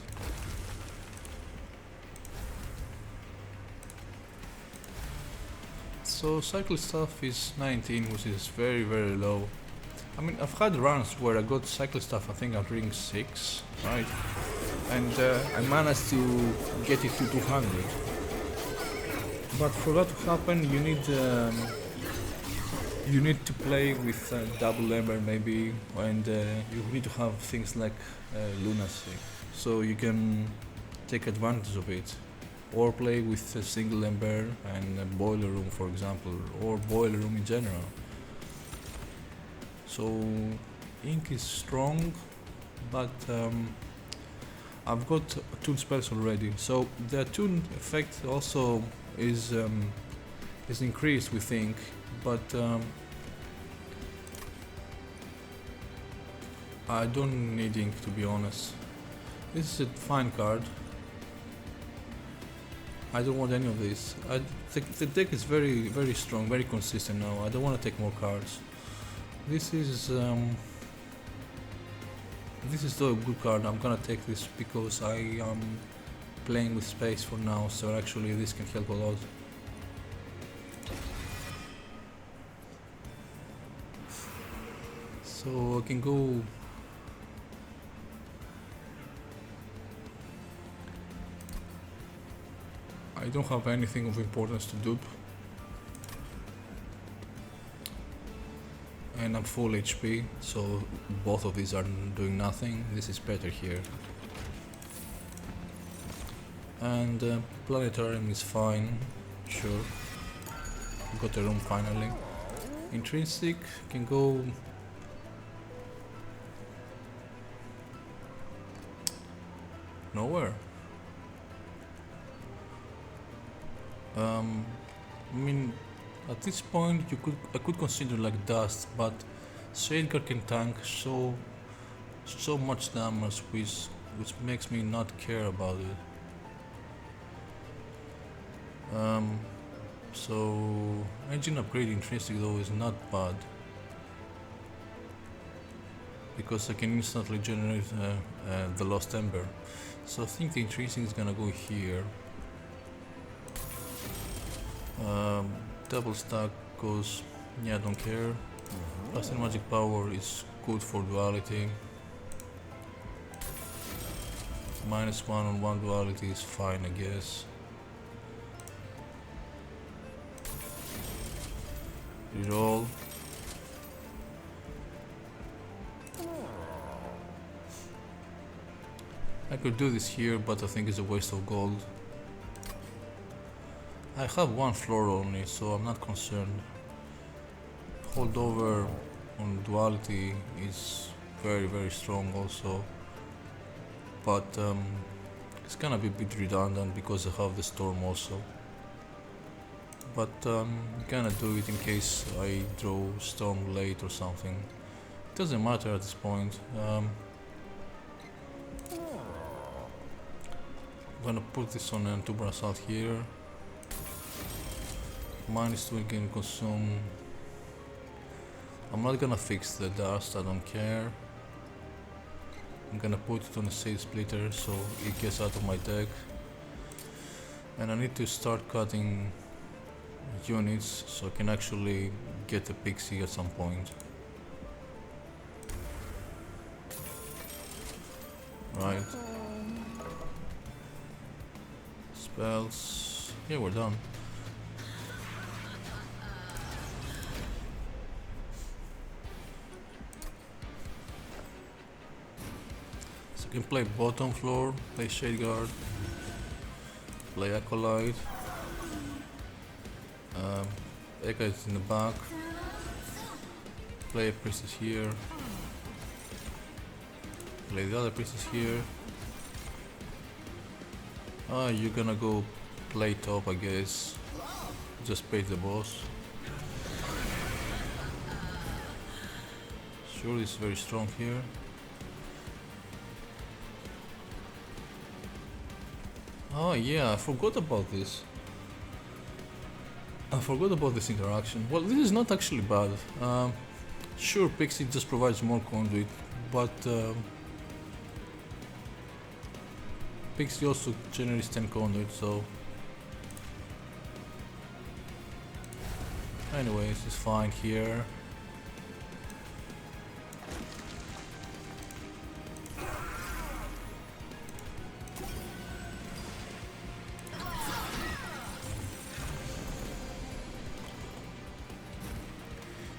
So cycle stuff is 19, which is very low. I mean, I've had runs where I got cycle stuff, I think at ring 6, right? And I managed to get it to 200. But for that to happen, you need to play with double Ember maybe, and you need to have things like Lunacy, so you can take advantage of it, or play with a single Ember and a Boiler Room, for example, or Boiler Room in general. So Ink is strong, but I've got Attune spells already, so the Attune effect also is increased with Ink, but I don't need Ink, to be honest. This is a fine card. I don't want any of this. The deck is very strong, very consistent now. I don't want to take more cards. This is though a good card. I'm gonna take this because I am playing with space for now, so actually this can help a lot. So I can go I don't have anything of importance to dupe, and I'm full HP, so both of these are doing nothing. This is better here. And Planetarium is fine, sure. Got a room finally. Intrinsic can go nowhere. I mean, at this point I could consider like Dust, but Safeguard can tank so much damage, which makes me not care about it. So engine upgrade intrinsic though is not bad, because I can instantly generate the Lost Ember. So I think the intrinsic is gonna go here. Double stack goes, yeah, I don't care. Plus the magic power is good for duality. -1 on one duality is fine, I guess. Reroll. I could do this here, but I think it's a waste of gold. I have one floor only, so I'm not concerned. Holdover on duality is very strong also, but it's gonna be a bit redundant because I have the storm also. But I'm gonna do it in case I draw storm late or something. It doesn't matter at this point. I'm gonna put this on a Tuber Assault here. -2 again consume. I'm not gonna fix the dust, I don't care. I'm gonna put it on a Sage Splitter so it gets out of my deck. And I need to start cutting units so I can actually get a pixie at some point. Right. Spells. Yeah, we're done. So I can play bottom floor, play Shade Guard, play Acolyte. Eka is in the back. Play a priestess here. Play the other priestess here. Ah, you're gonna go play top, I guess. Just bait the boss. Sure, it's very strong here. Oh yeah, I forgot about this. I forgot about this interaction. Well, this is not actually bad. Sure, Pixie just provides more conduit, but Pixie also generates 10 conduit, so... Anyways, it's fine here.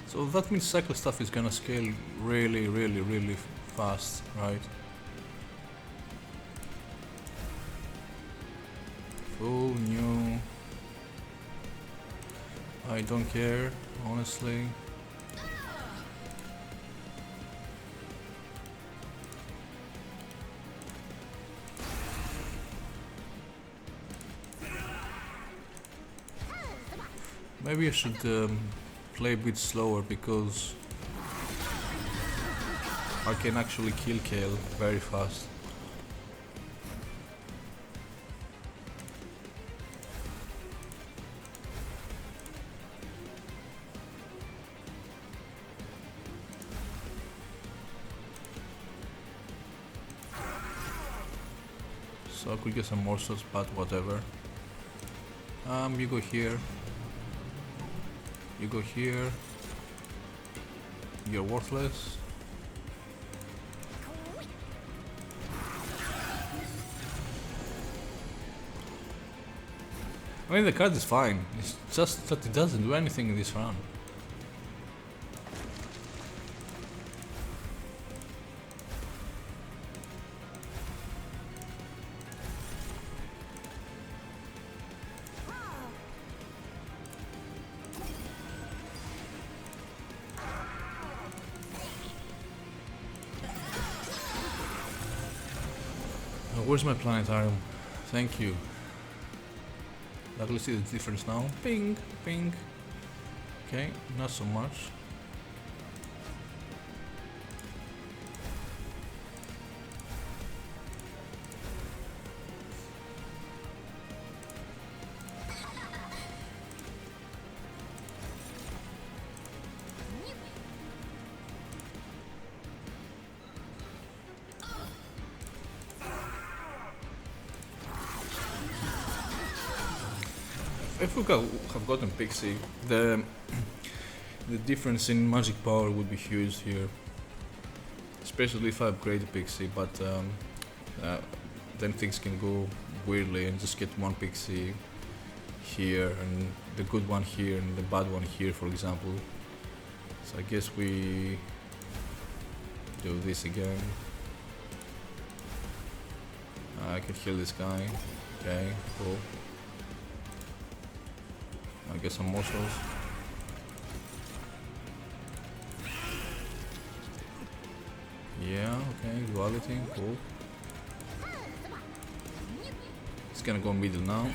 So that means cycle stuff is gonna scale really fast, right? Full new. I don't care, honestly. Maybe I should play a bit slower because I can actually kill Kale very fast. So I could get some morsels, but whatever. You go here. You go here. You're worthless. I mean, the card is fine. It's just that it doesn't do anything in this round. Where's my planetarium? Thank you. Luckily see the difference now. Ping, ping. Okay, not so much. If we have gotten Pixie, the difference in magic power would be huge here. Especially if I upgrade the Pixie, but then things can go weirdly and just get one Pixie here and the good one here and the bad one here, for example. So I guess we do this again. I can heal this guy. Okay, cool. I get some more souls. Yeah, okay, duality, cool. It's gonna go middle now.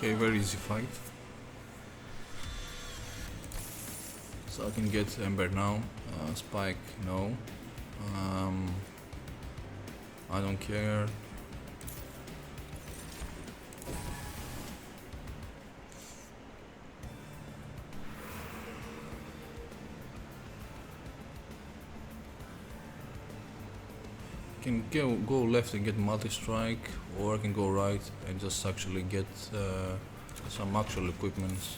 Okay, very easy fight. So I can get Ember now. Spike, no. I don't care. I can go left and get multi-strike, or I can go right and just actually get some actual equipments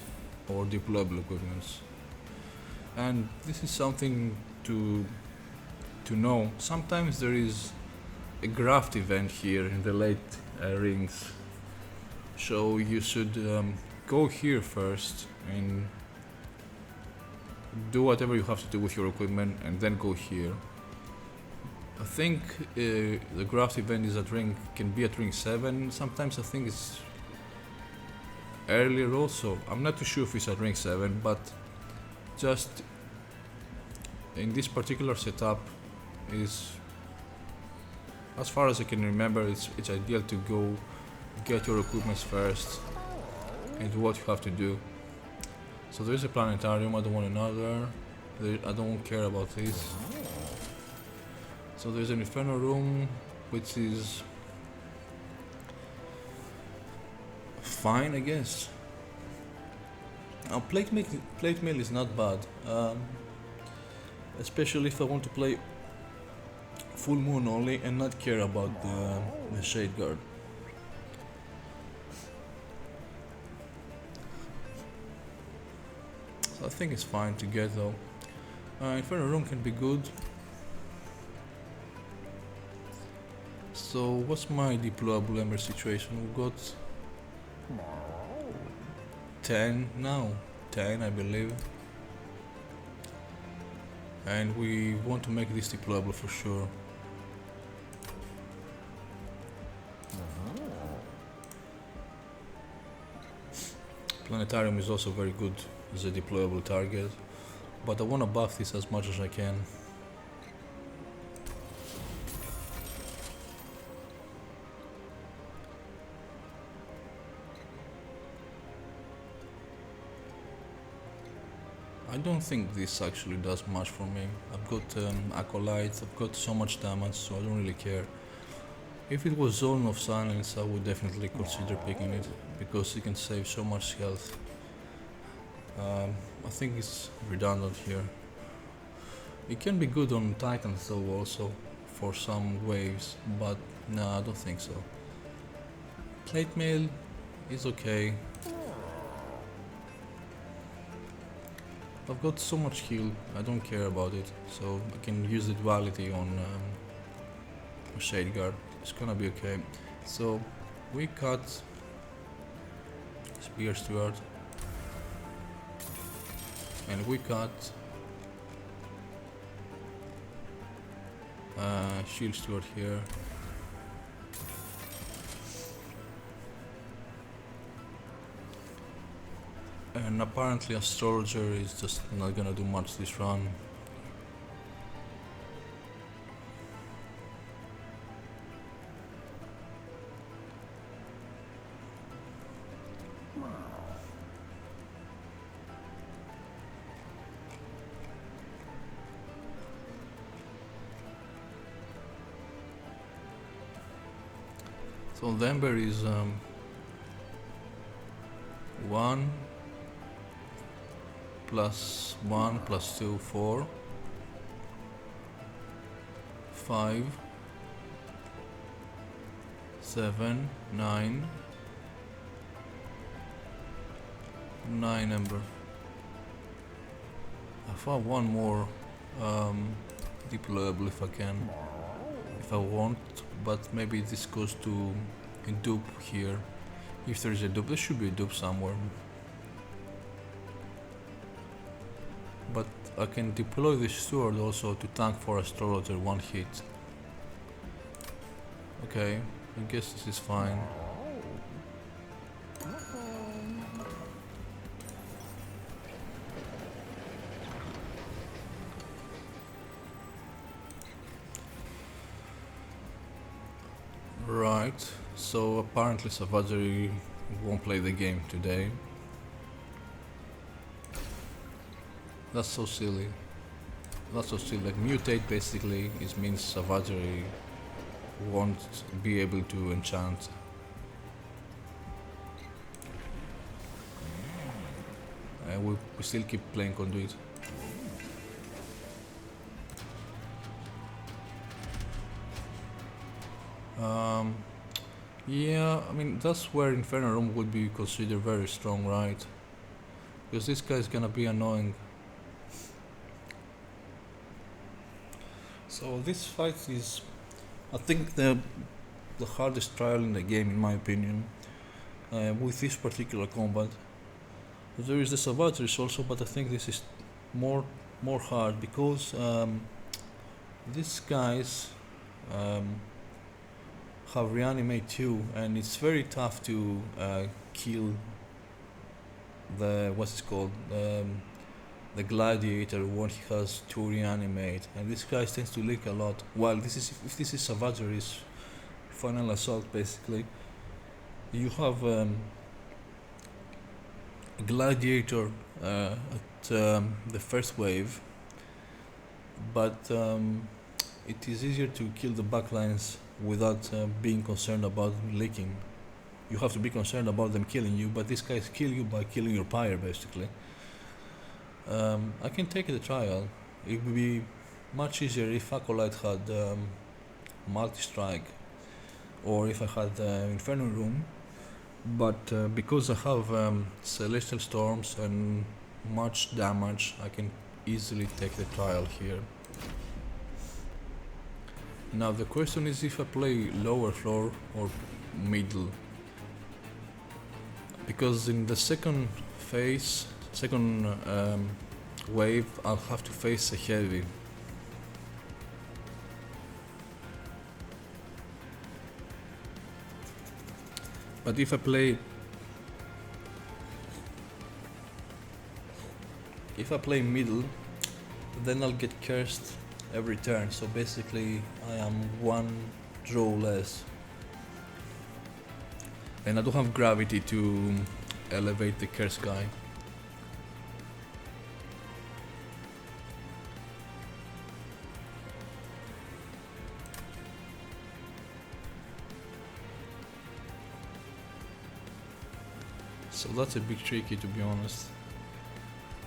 or deployable equipments. And this is something to know. Sometimes there is a graft event here in the late rings, so you should go here first and do whatever you have to do with your equipment and then go here. I think the graft event is at ring, can be at ring 7. Sometimes I think it's earlier also. I'm not too sure if it's at ring 7, but just in this particular setup is, as far as I can remember, it's ideal to go get your equipments first and do what you have to do. So there's a planetarium, I don't want another. I don't care about this. So there's an Inferno room, which is fine, I guess. Now plate mail is not bad, especially if I want to play full moon only and not care about the shade guard. So I think it's fine to get though. Inferno room can be good. So what's my deployable Ember situation? We've got 10 now, 10 I believe, and we want to make this deployable for sure. Planetarium is also very good as a deployable target, but I want to buff this as much as I can. I don't think this actually does much for me. I've got Acolytes, I've got so much damage, so I don't really care. If it was Zone of Silence, I would definitely consider picking it, because it can save so much health. I think it's redundant here. It can be good on Titans though also, for some waves, but no, I don't think so. Plate mail is okay. I've got so much heal, I don't care about it, so I can use the duality on Shade Guard. It's gonna be okay. So we cut Spear Steward, and we cut Shield Steward here. And apparently Astrologer is just not gonna do much this run. So the Ember is 1, plus 1 plus 2, 4, 5, 7, 9, 9 ember. I found one more deployable if I can, if I want, but maybe this goes to a dupe here. If there is a dupe, there should be a dupe somewhere. But I can deploy the steward also to tank for astrologer one hit. Okay, I guess this is fine. Right, so apparently Savagery won't play the game today. That's so silly. That's so silly. Like mutate basically it means Savagery won't be able to enchant. And we still keep playing Conduit. Yeah, I mean that's where Inferno Room would be considered very strong, right? Because this guy is gonna be annoying. So this fight is, I think, the hardest trial in the game, in my opinion, with this particular combat. There is the Savageries also, but I think this is more hard because these guys have reanimate too, and it's very tough to kill the what's it called, the gladiator when he has to reanimate, and this guy tends to leak a lot. While this is, if this is Savagery's final assault, basically you have gladiator at the first wave, but it is easier to kill the backlines without being concerned about leaking. You have to be concerned about them killing you, but these guys kill you by killing your pyre basically. I can take the trial. It would be much easier if Acolyte had multi-strike, or if I had Inferno Room, but because I have Celestial Storms and much damage, I can easily take the trial here. Now the question is if I play lower floor or middle, because in the second phase, second wave, I'll have to face a heavy. But if I play middle, then I'll get cursed every turn, so basically I am one draw less, and I don't have gravity to elevate the curse guy. So that's a bit tricky, to be honest.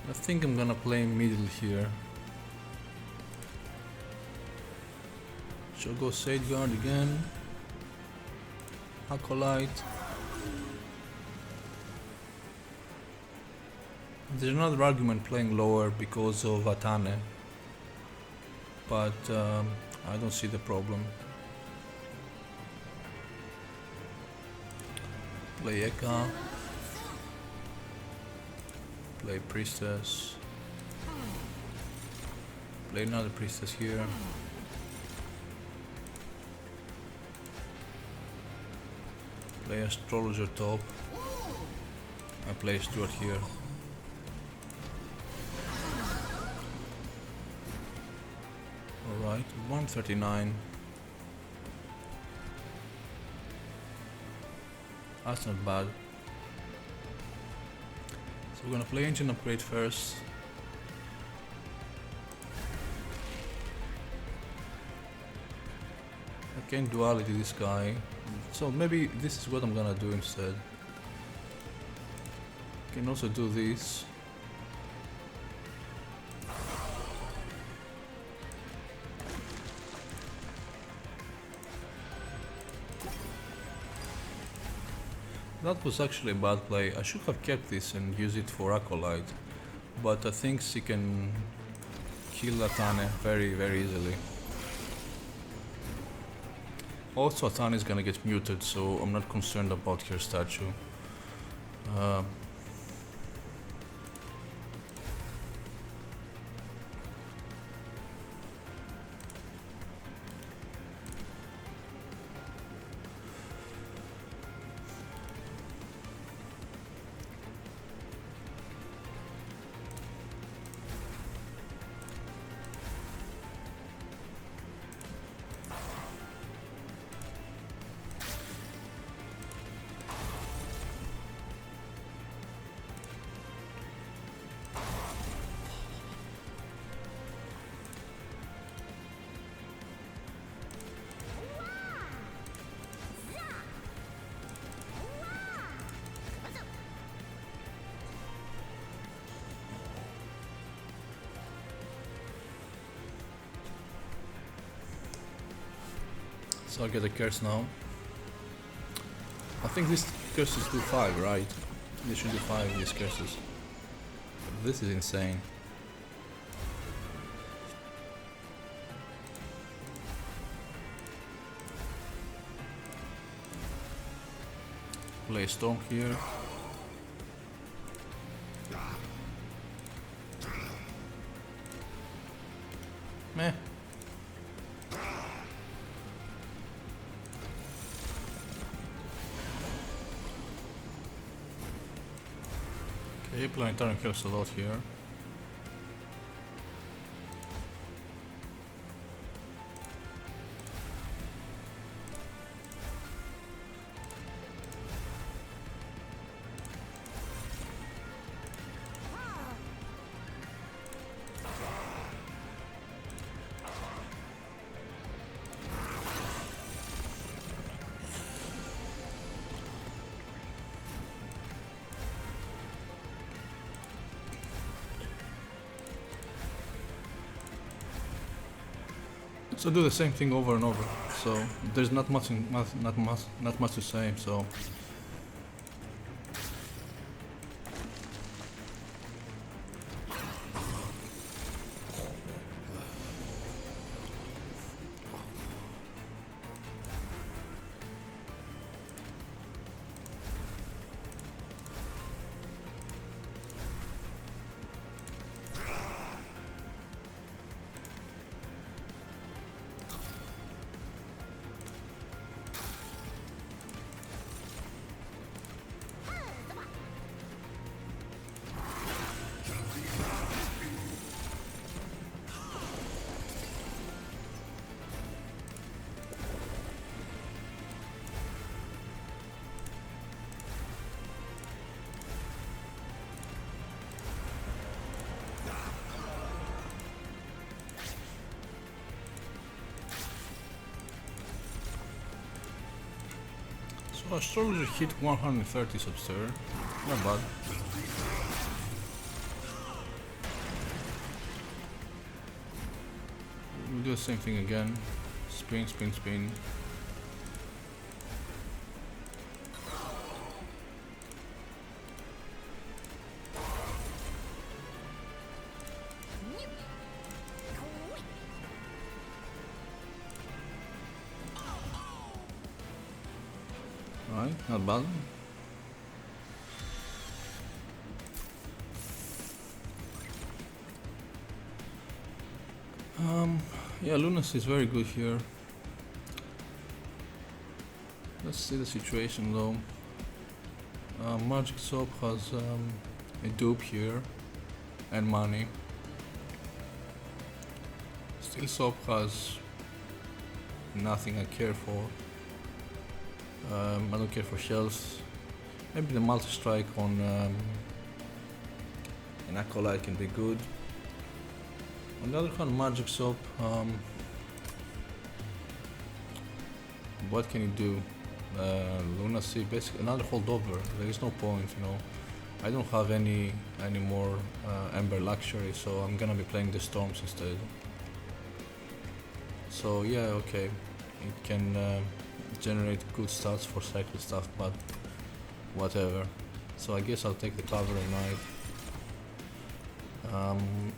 I think I'm gonna play middle here. Shall go Sage Guard again. Acolyte. There's another argument playing lower because of Atane, but I don't see the problem. Play Eka. Play Priestess. Play another Priestess here. Play Astrologer top. I play Steward here. Alright, 139. That's not bad. So we're gonna play Engine Upgrade first. I can duality this guy. So maybe this is what I'm gonna do instead. Can also do this. That was actually a bad play. I should have kept this and used it for Acolyte, but I think she can kill Atane very, very easily. Also, Atane is gonna get muted, so I'm not concerned about her statue. So I get a curse now. I think this curses do 5, right? They should do 5, these curses. This is insane. Play Storm here. Meh. Okay, Planetarium helps a lot here. So do the same thing over and over. So there's not much to say. So Astrologer hit 130 substir. Not bad. We'll do the same thing again. Spin, spin, spin. Alright, not bad. Yeah, Lunacy is very good here. Let's see the situation though. Magic Soap has a dupe here and money. Steel Soap has nothing I care for. I don't care for shells. Maybe the multi-strike on an Acolyte can be good. On the other hand, Magic Soap, what can you do? Lunacy, basically another holdover. There is no point, you know. I don't have any more Ember Luxury, so I'm gonna be playing the Storms instead. So yeah, okay, it can generate good stats for cycle stuff, but whatever. So I guess I'll take the Cavalry Knight.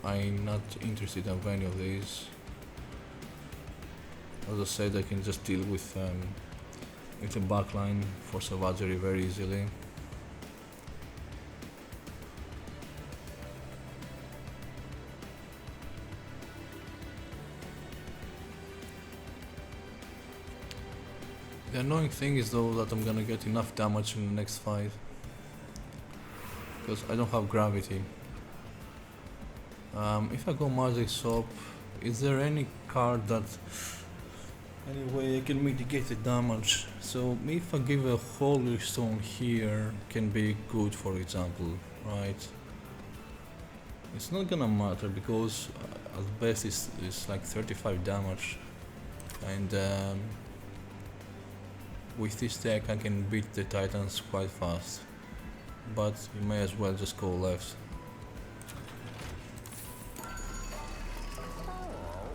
I'm not interested in any of these. As I said, I can just deal with the backline for Savagery very easily. The annoying thing is though that I'm gonna get enough damage in the next fight, because I don't have gravity. If I go Magic Swap, is there any card that anyway I can mitigate the damage? So if I give a Holy Stone here, can be good, for example, right? It's not gonna matter because at best it's like 35 damage, and with this deck I can beat the Titans quite fast, but you may as well just go left.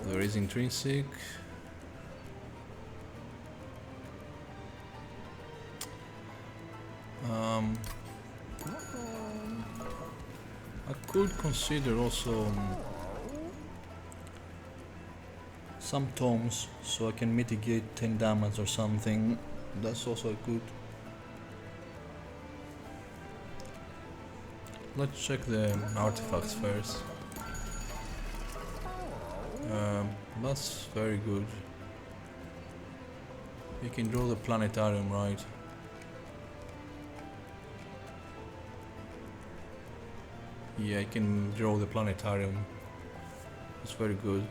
There is Intrinsic. I could consider also some tomes, so I can mitigate 10 damage or something. That's also good. Let's check the artifacts first. That's very good. You can draw the planetarium, right? Yeah, I can draw the planetarium. It's very good.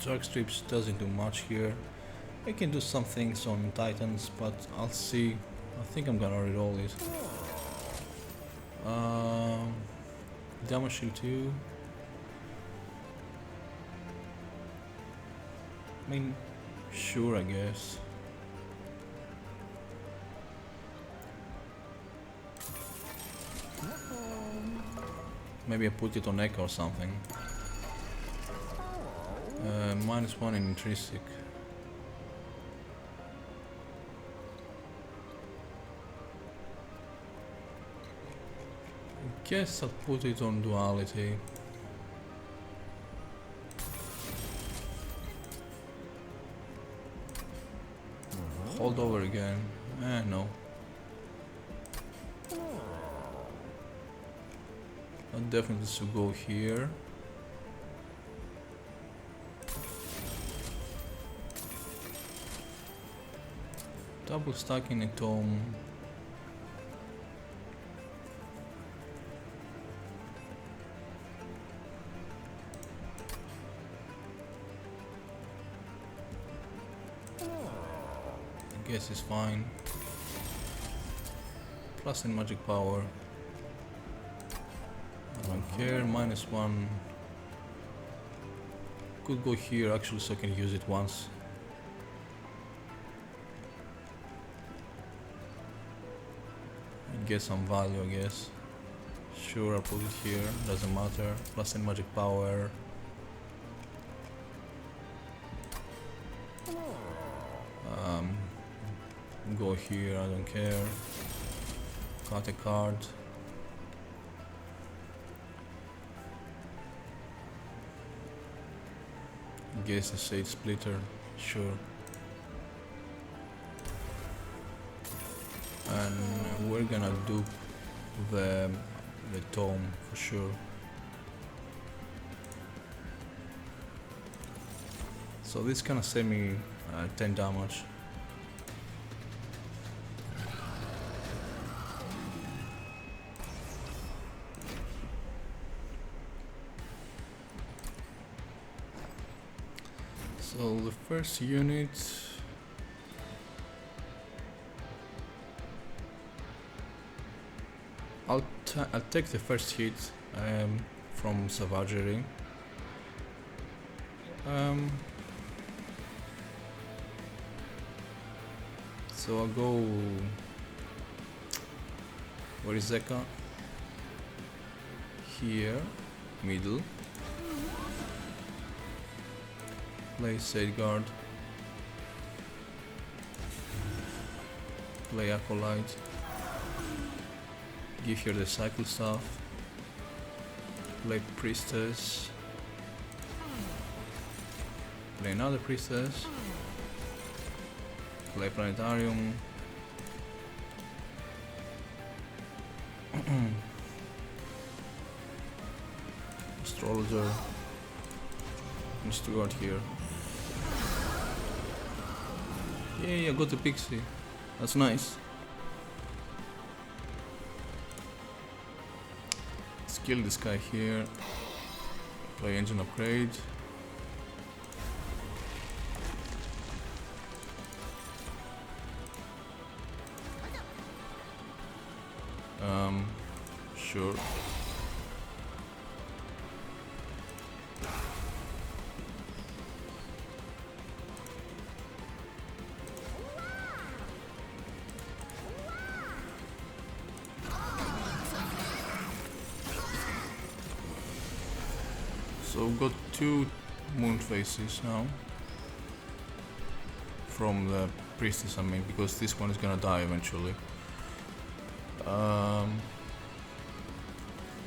Dark Strips doesn't do much here. I can do some things on Titans, but I'll see. I think I'm gonna reroll it. Damage Shield 2. I mean, sure, I guess. Maybe I put it on Echo or something. -1 in Intrinsic. I guess I'll put it on Duality. Hold over again. No. I definitely should go here. Double stacking a tome. I guess it's fine. Plus in magic power. I don't care. -1. Could go here actually, so I can use it once. Get some value, I guess. Sure, I'll put it here, doesn't matter. Plus in magic power. Go here, I don't care. Cut a card. Guess a Sage Splitter, sure. And we're gonna do the tome for sure. So this gonna save me 10 damage. So the first unit, I'll take the first hit from Savagery. So I'll go. Where is Zeka? here, middle. Play Safeguard. Play Acolyte. Give her the cycle staff. Play Priestess. Play another Priestess. Play Planetarium. Astrologer. Needs to go out here. Yay, I got the Pixie. That's nice. Let's kill this guy here. Play engine upgrade. Sure. So we've got 2 moon faces now from the priestess, I mean, because this one is gonna die eventually.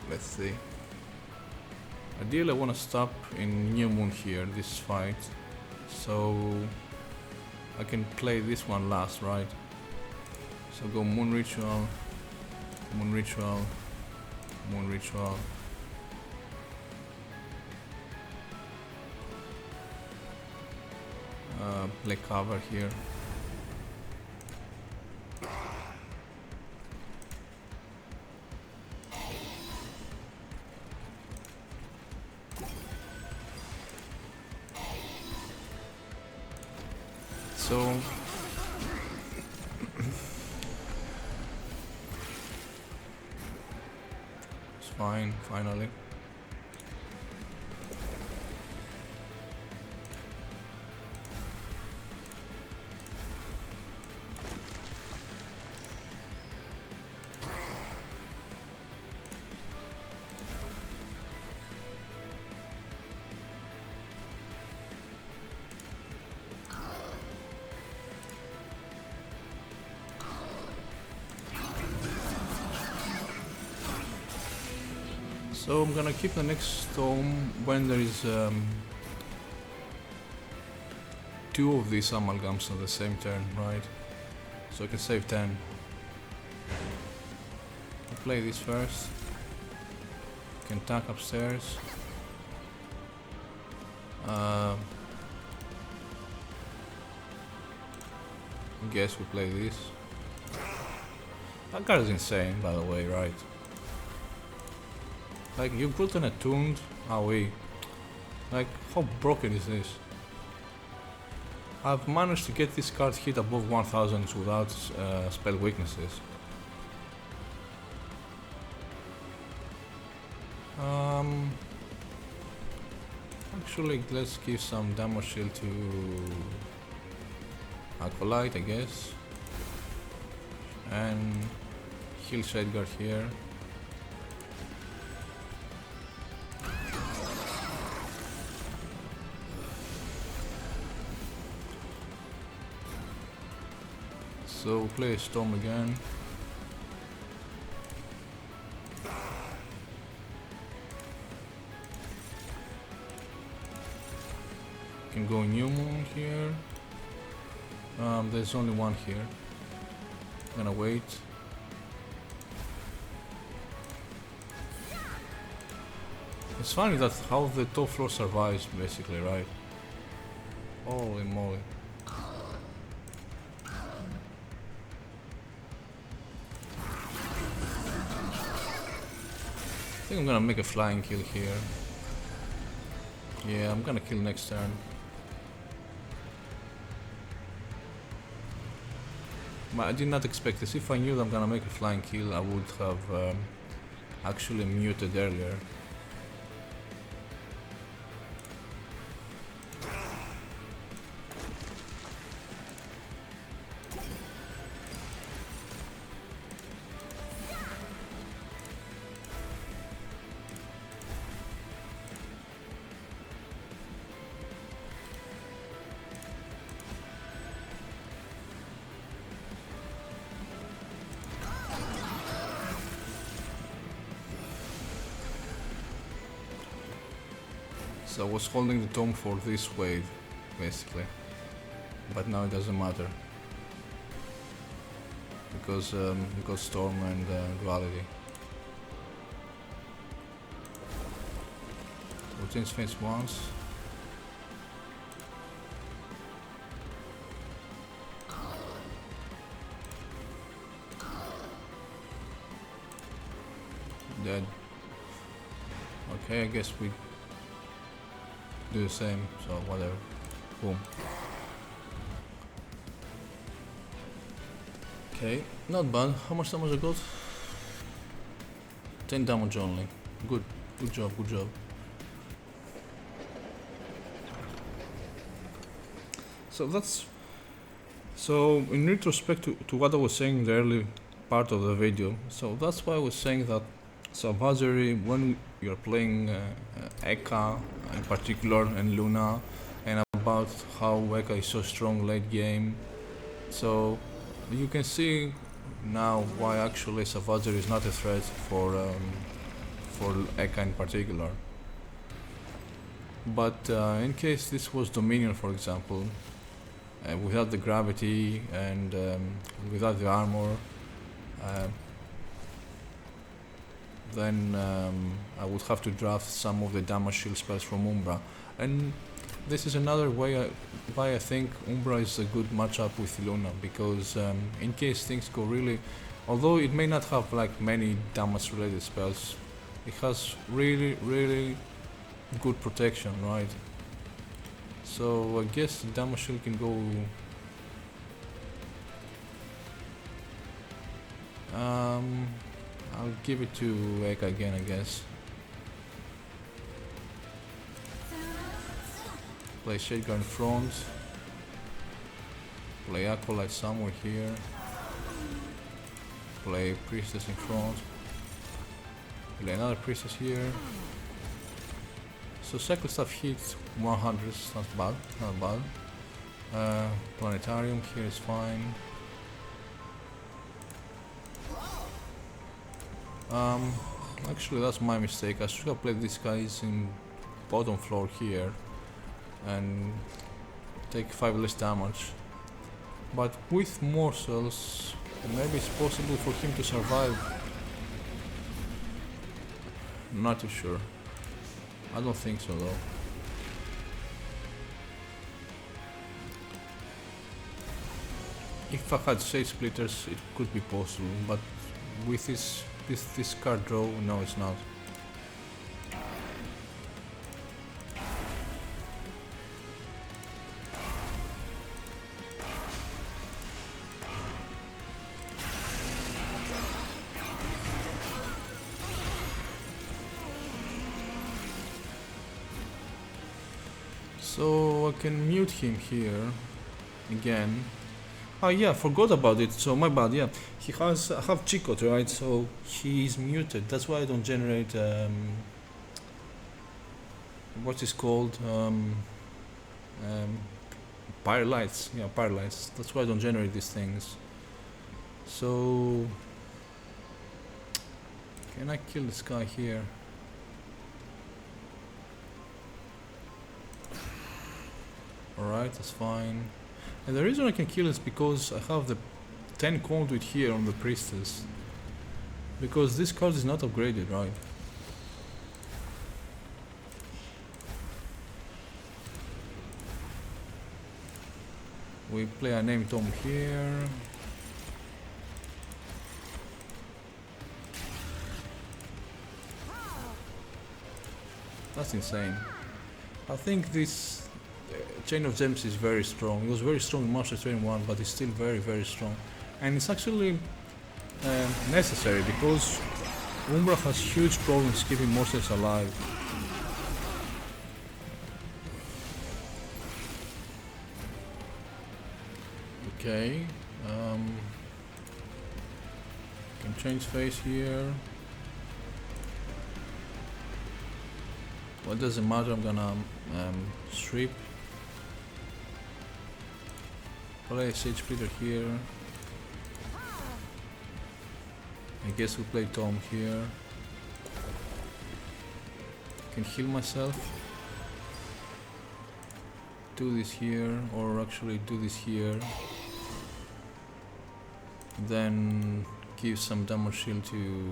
Let's see. Ideally I wanna stop in new moon here, this fight, so I can play this one last, right? So go moon ritual, moon ritual, moon ritual. Play cover here. So it's fine, finally. So I'm gonna keep the next storm when there is 2 of these amalgams on the same turn, right? So I can save 10. I'll play this first. Can attack upstairs. I guess we play this. That card is insane, by the way, right? Like, you put an attuned AoE. Like, how broken is this? I've managed to get this card hit above 1000 without spell weaknesses. Actually, let's give some damage shield to Acolyte, I guess. And heal Sideguard here. So play a Storm again. Can go New Moon here. There's only one here. I'm gonna wait. It's funny that how the top floor survives, basically, right? Holy moly. I think I'm gonna make a flying kill here. Yeah, I'm gonna kill next turn. But I did not expect this. If I knew that I'm gonna make a flying kill, I would have actually muted earlier. So I was holding the tome for this wave, basically. But now it doesn't matter. Because we got Storm and Duality. We'll change phase once. Dead. Okay, I guess we do the same, so whatever. Boom. Okay, not bad. How much damage I got? 10 damage only. Good. Good job, good job. So in retrospect to what I was saying in the early part of the video, so that's why I was saying that Savagery, when you're playing Eka in particular and Luna, and about how Eka is so strong late game, so you can see now why actually Savagery is not a threat for Eka in particular. But in case this was Dominion, for example, without the gravity and without the armor, then I would have to draft some of the damage shield spells from Umbra, and this is another way why I think Umbra is a good matchup with Luna, because in case things go really, although it may not have like many damage related spells, it has really good protection, right? So I guess the damage shield can go I'll give it to Eka again, I guess. Play Shadeguard in front. Play Acolyte somewhere here. Play Priestess in front. Play another Priestess here. So Cycle Staff hits 100, not bad, not bad. Planetarium here is fine. Actually that's my mistake. I should have played these guys in bottom floor here and take 5 less damage. But with morsels, maybe it's possible for him to survive. Not too sure. I don't think so though. If I had Shade Splitters, it could be possible, but with this card draw, no, it's not. So I can mute him here again. Oh yeah, forgot about it, so my bad, yeah. I have Chicot, right, so he's muted, that's why I don't generate, what is called, Pyrelights, yeah, Pyrelights, that's why I don't generate these things. So, can I kill this guy here? Alright, that's fine. And the reason I can kill is because I have the 10 conduit here on the priestess. Because this card is not upgraded, right? We play a name tome here. That's insane. I think this Chain of Gems is very strong. It was very strong in Master Train 1, but it's still very strong. And it's actually necessary because Umbra has huge problems keeping monsters alive. Okay. Can change phase here. Well, it doesn't matter, I'm gonna strip. Play a Sage Splitter here. I guess we play Tom here. Can heal myself. do this here, or actually do this here, then give some damage shield to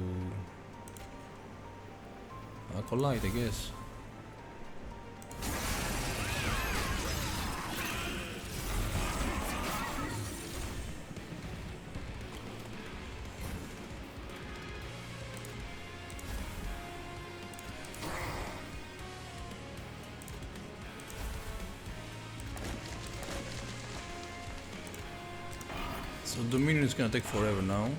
Acolyte, I guess. So Dominion is gonna take forever now.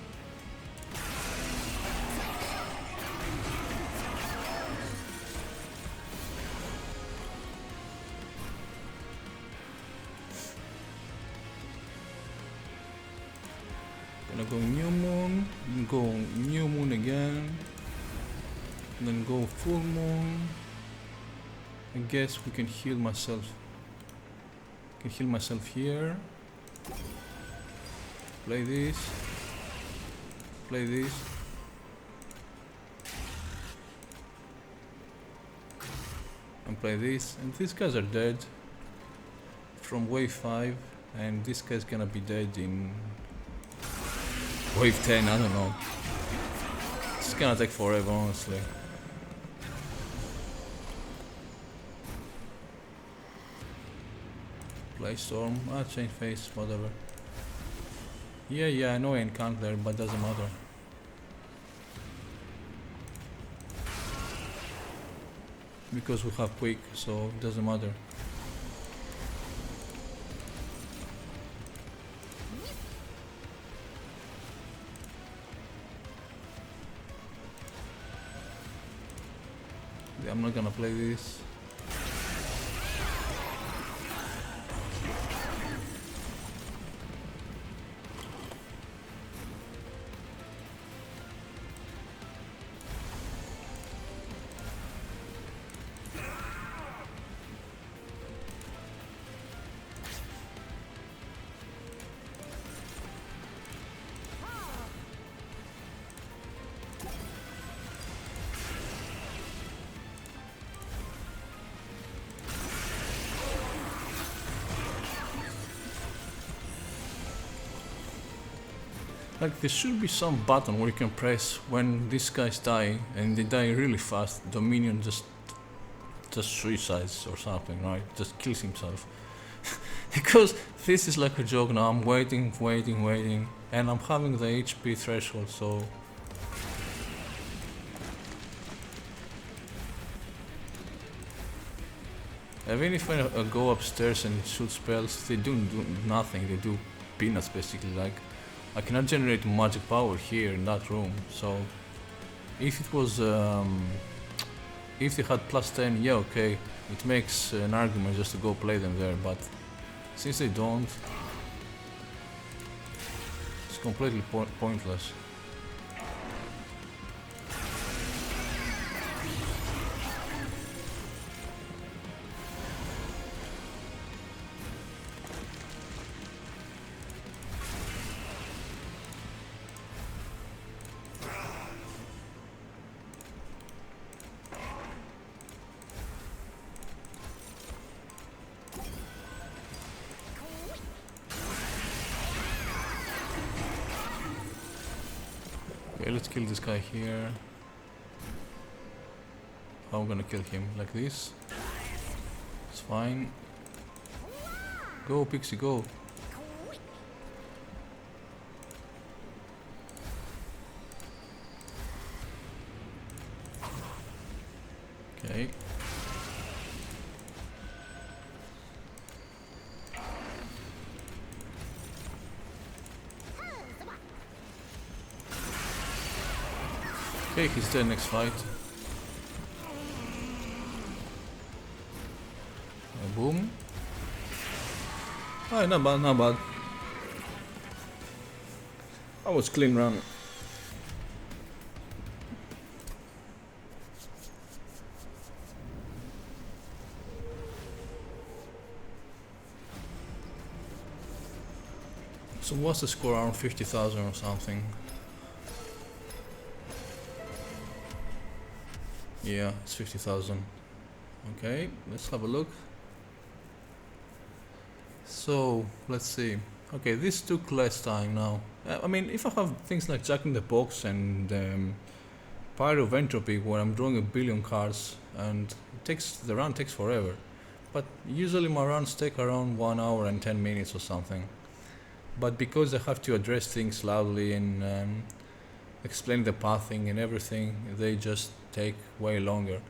Gonna go New Moon, go New Moon again, then go Full Moon. I guess we can heal myself. I can heal myself here. Play this. Play this. And play this. And these guys are dead from wave 5, and this guy's gonna be dead in wave 10, I don't know. It's gonna take forever, honestly. Play Storm, change face, whatever. Yeah, I know I encountered there, but doesn't matter. Because we have quick, so it doesn't matter. I'm not gonna play this. Like, there should be some button where you can press when these guys die, and they die really fast. Dominion just suicides or something, right? Just kills himself. Because this is like a joke now. I'm waiting, and I'm having the HP threshold, so even if I go upstairs and shoot spells, they do nothing. They do peanuts, basically. Like, I cannot generate magic power here in that room, so if it was, if they had plus 10, yeah, okay, it makes an argument just to go play them there, but since they don't, it's completely pointless. Okay, let's kill this guy here. How am I gonna kill him? Like this? It's fine. Go, Pixie, go. Okay. Okay, he's dead next fight. Boom. Alright, not bad, not bad. That was clean run. So what's the score? Around 50,000 or something. Yeah, it's 50,000. Okay, let's have a look. So let's see. Okay, this took less time now. I mean, if I have things like Jack in the Box and Pyro of Entropy, where I'm drawing a billion cards, and the run takes forever. But usually my runs take around 1 hour and 10 minutes or something. But because I have to address things loudly and explain the pathing and everything, they just take way longer.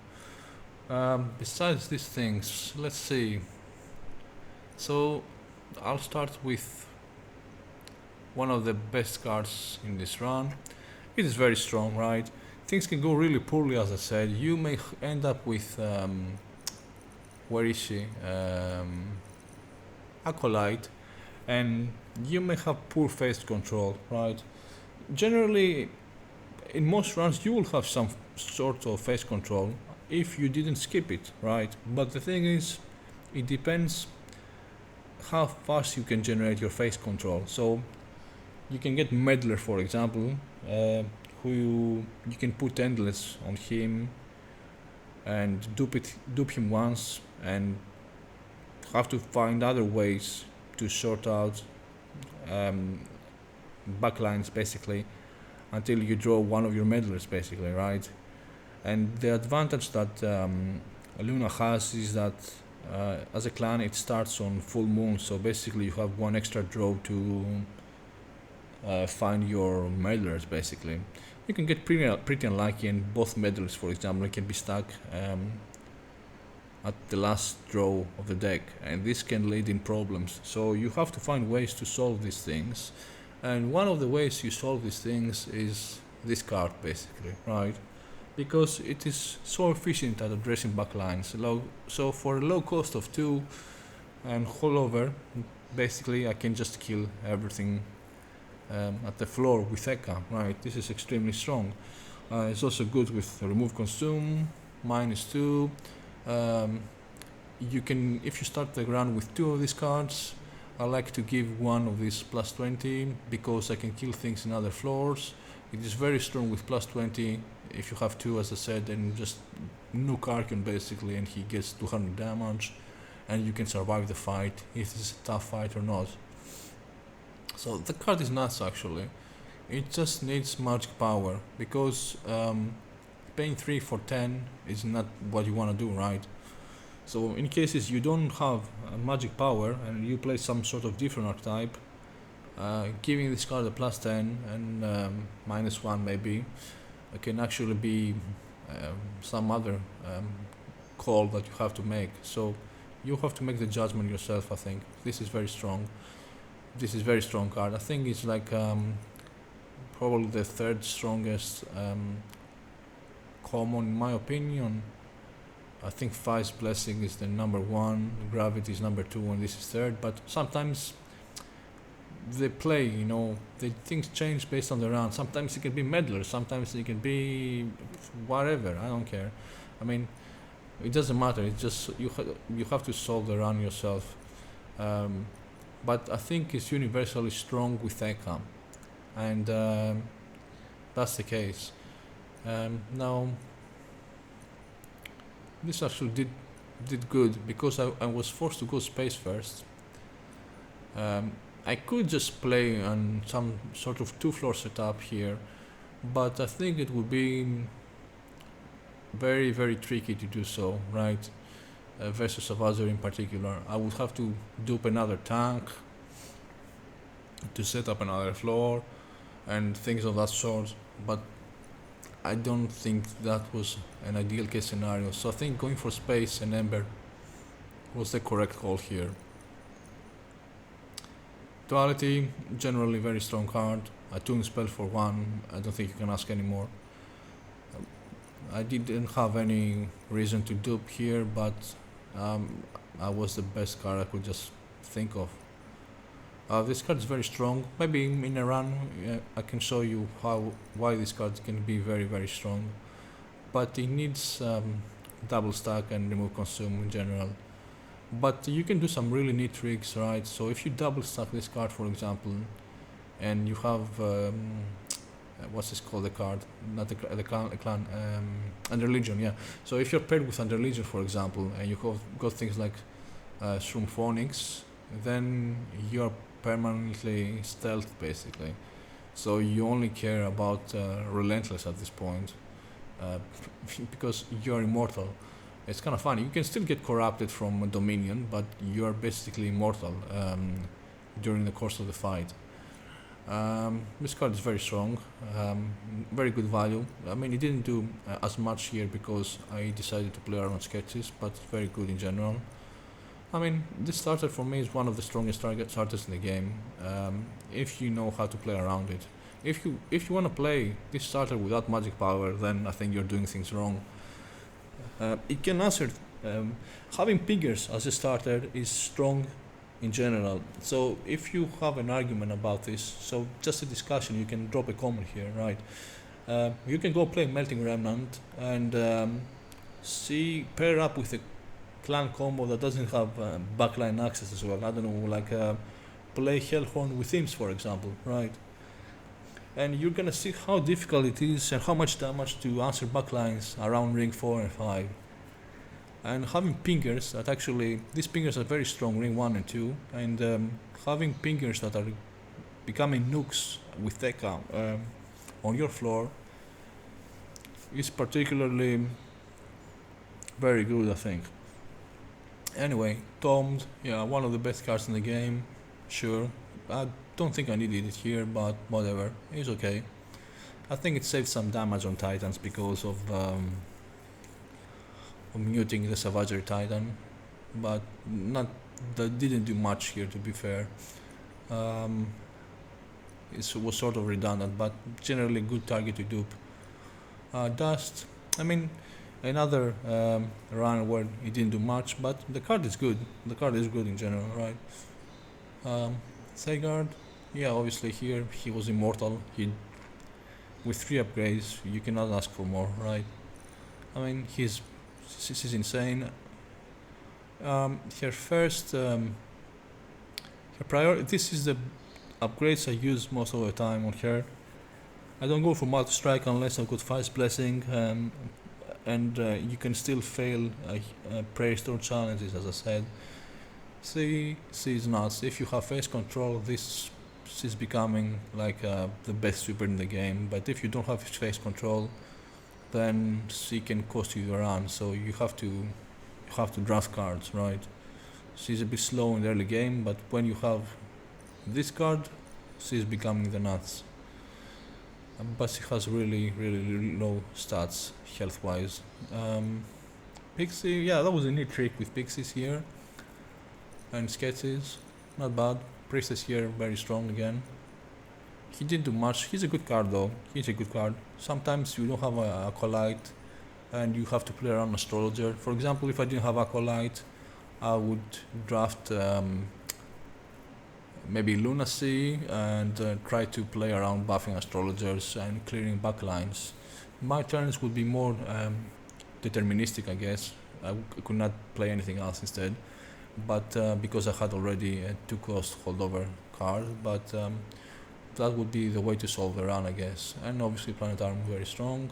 Besides these things, let's see. So I'll start with one of the best cards in this run. It is very strong, right? Things can go really poorly, as I said. You may end up with where is she? Acolyte, and you may have poor phase control, right? Generally, in most runs, you will have some sort of phase control if you didn't skip it, right? But the thing is, it depends how fast you can generate your phase control. So you can get Meddler, for example, who you can put Endless on him and dupe him once, and have to find other ways to sort out backlines basically until you draw one of your Meddlers basically, right? And the advantage that Luna has is that as a clan it starts on full moon, so basically you have one extra draw to find your Meddlers basically. You can get pretty unlucky, and both Meddlers, for example, can be stuck at the last draw of the deck, and this can lead in problems. So you have to find ways to solve these things, and one of the ways you solve these things is this card basically, right? Because it is so efficient at addressing backlines. So for a low cost of 2 and hollover, basically I can just kill everything at the floor with Ekka, right? This is extremely strong. It's also good with remove consume, -2. You can, if you start the run with 2 of these cards, I like to give one of these +20 because I can kill things in other floors. It is very strong with +20 if you have 2, as I said, and just nuke Archon basically, and he gets 200 damage, and you can survive the fight if it's a tough fight or not. So the card is nuts actually. It just needs magic power, because paying 3 for 10 is not what you want to do, right? So in cases you don't have magic power and you play some sort of different archetype, giving this card a +10 and -1 maybe can actually be some other call that you have to make. So you have to make the judgment yourself. I think this is very strong. This is very strong card. I think it's like probably the 3rd strongest common in my opinion. I think Five's Blessing is the number 1, Gravity is number 2, and this is 3rd. But sometimes they play, the things change based on the round. Sometimes it can be Meddler, sometimes it can be whatever. I don't care. I mean, it doesn't matter. It's just you have to solve the run yourself. But I think it's universally strong with Ekka, and that's the case. Now, this actually did good because I was forced to go space first. I could just play on some sort of 2-floor setup here, but I think it would be very, very tricky to do so, right? Versus Avazor in particular. I would have to dupe another tank to set up another floor and things of that sort, but I don't think that was an ideal case scenario. So I think going for space and Ember was the correct call here. Duality, generally very strong card. A Tune spell for 1, I don't think you can ask any more. I didn't have any reason to dupe here, but I was the best card I could just think of. This card is very strong. Maybe in a run I can show you why this card can be very, very strong. But it needs double stack and remove consume in general. But you can do some really neat tricks, right? So if you double stack this card, for example, and you have what's this called, the card, not the clan, Under Legion, yeah. So if you're paired with Under Legion, for example, and you got things like Shroom Phonics, then you're permanently stealth basically. So you only care about Relentless at this point, uh, because you're immortal. It's kind of funny. You can still get corrupted from Dominion, but you're basically immortal during the course of the fight. This card is very strong, very good value. I mean, it didn't do as much here because I decided to play around sketches, but very good in general. I mean, this starter for me is one of the strongest starters in the game. If you know how to play around it, if you want to play this starter without magic power, then I think you're doing things wrong. It can answer. Having Pinkers as a starter is strong in general. So if you have an argument about this, so just a discussion, you can drop a comment here, right? You can go play Melting Remnant and see pair up with a clan combo that doesn't have backline access as well. I don't know, like play Hellhorn with Imps, for example, right? And you're gonna see how difficult it is and how much damage to answer backlines around ring 4 and 5. And having pingers that actually, these pingers are very strong, ring 1 and 2, and having pingers that are becoming nukes with Tekka on your floor is particularly very good, I think. Anyway, Tomed, yeah, one of the best cards in the game, sure. I don't think I needed it here, but whatever, it's okay. I think it saved some damage on Titans because of muting the Savagery Titan, but not that didn't do much here, to be fair. It was sort of redundant, but generally good target to dupe. Dust, I mean, another run where it didn't do much, but the card is good. The card is good in general, right? Thagard, yeah, obviously here he was immortal. With 3 upgrades, you cannot ask for more, right? I mean, this is insane. Her first, her priority. This is the upgrades I use most of the time on her. I don't go for multi strike unless I've got Fast Blessing, and you can still fail Prayer Store challenges, as I said. C is nuts. If you have face control, this is becoming like the best sweeper in the game. But if you don't have face control, then C can cost you the run. So you have to draft cards, right? C is a bit slow in the early game, but when you have this card, C is becoming the nuts. But she has really low stats health wise. Pixie, yeah, that was a neat trick with Pixies here. And Sketches, not bad. Priestess here, very strong again. He didn't do much. He's a good card though. He's a good card. Sometimes you don't have a Acolyte and you have to play around Astrologer. For example, if I didn't have Acolyte, I would draft maybe Lunacy and try to play around buffing Astrologers and clearing backlines. My turns would be more deterministic, I guess. I could not play anything else instead. But because I had already a 2-cost holdover card, but that would be the way to solve the run, I guess. And obviously Planetarium very strong.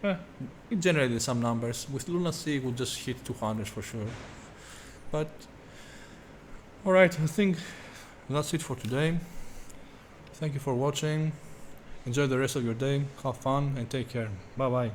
It generated some numbers. With Lunacy it would just hit 200 for sure. But alright, I think that's it for today. Thank you for watching. Enjoy the rest of your day, have fun and take care. Bye bye.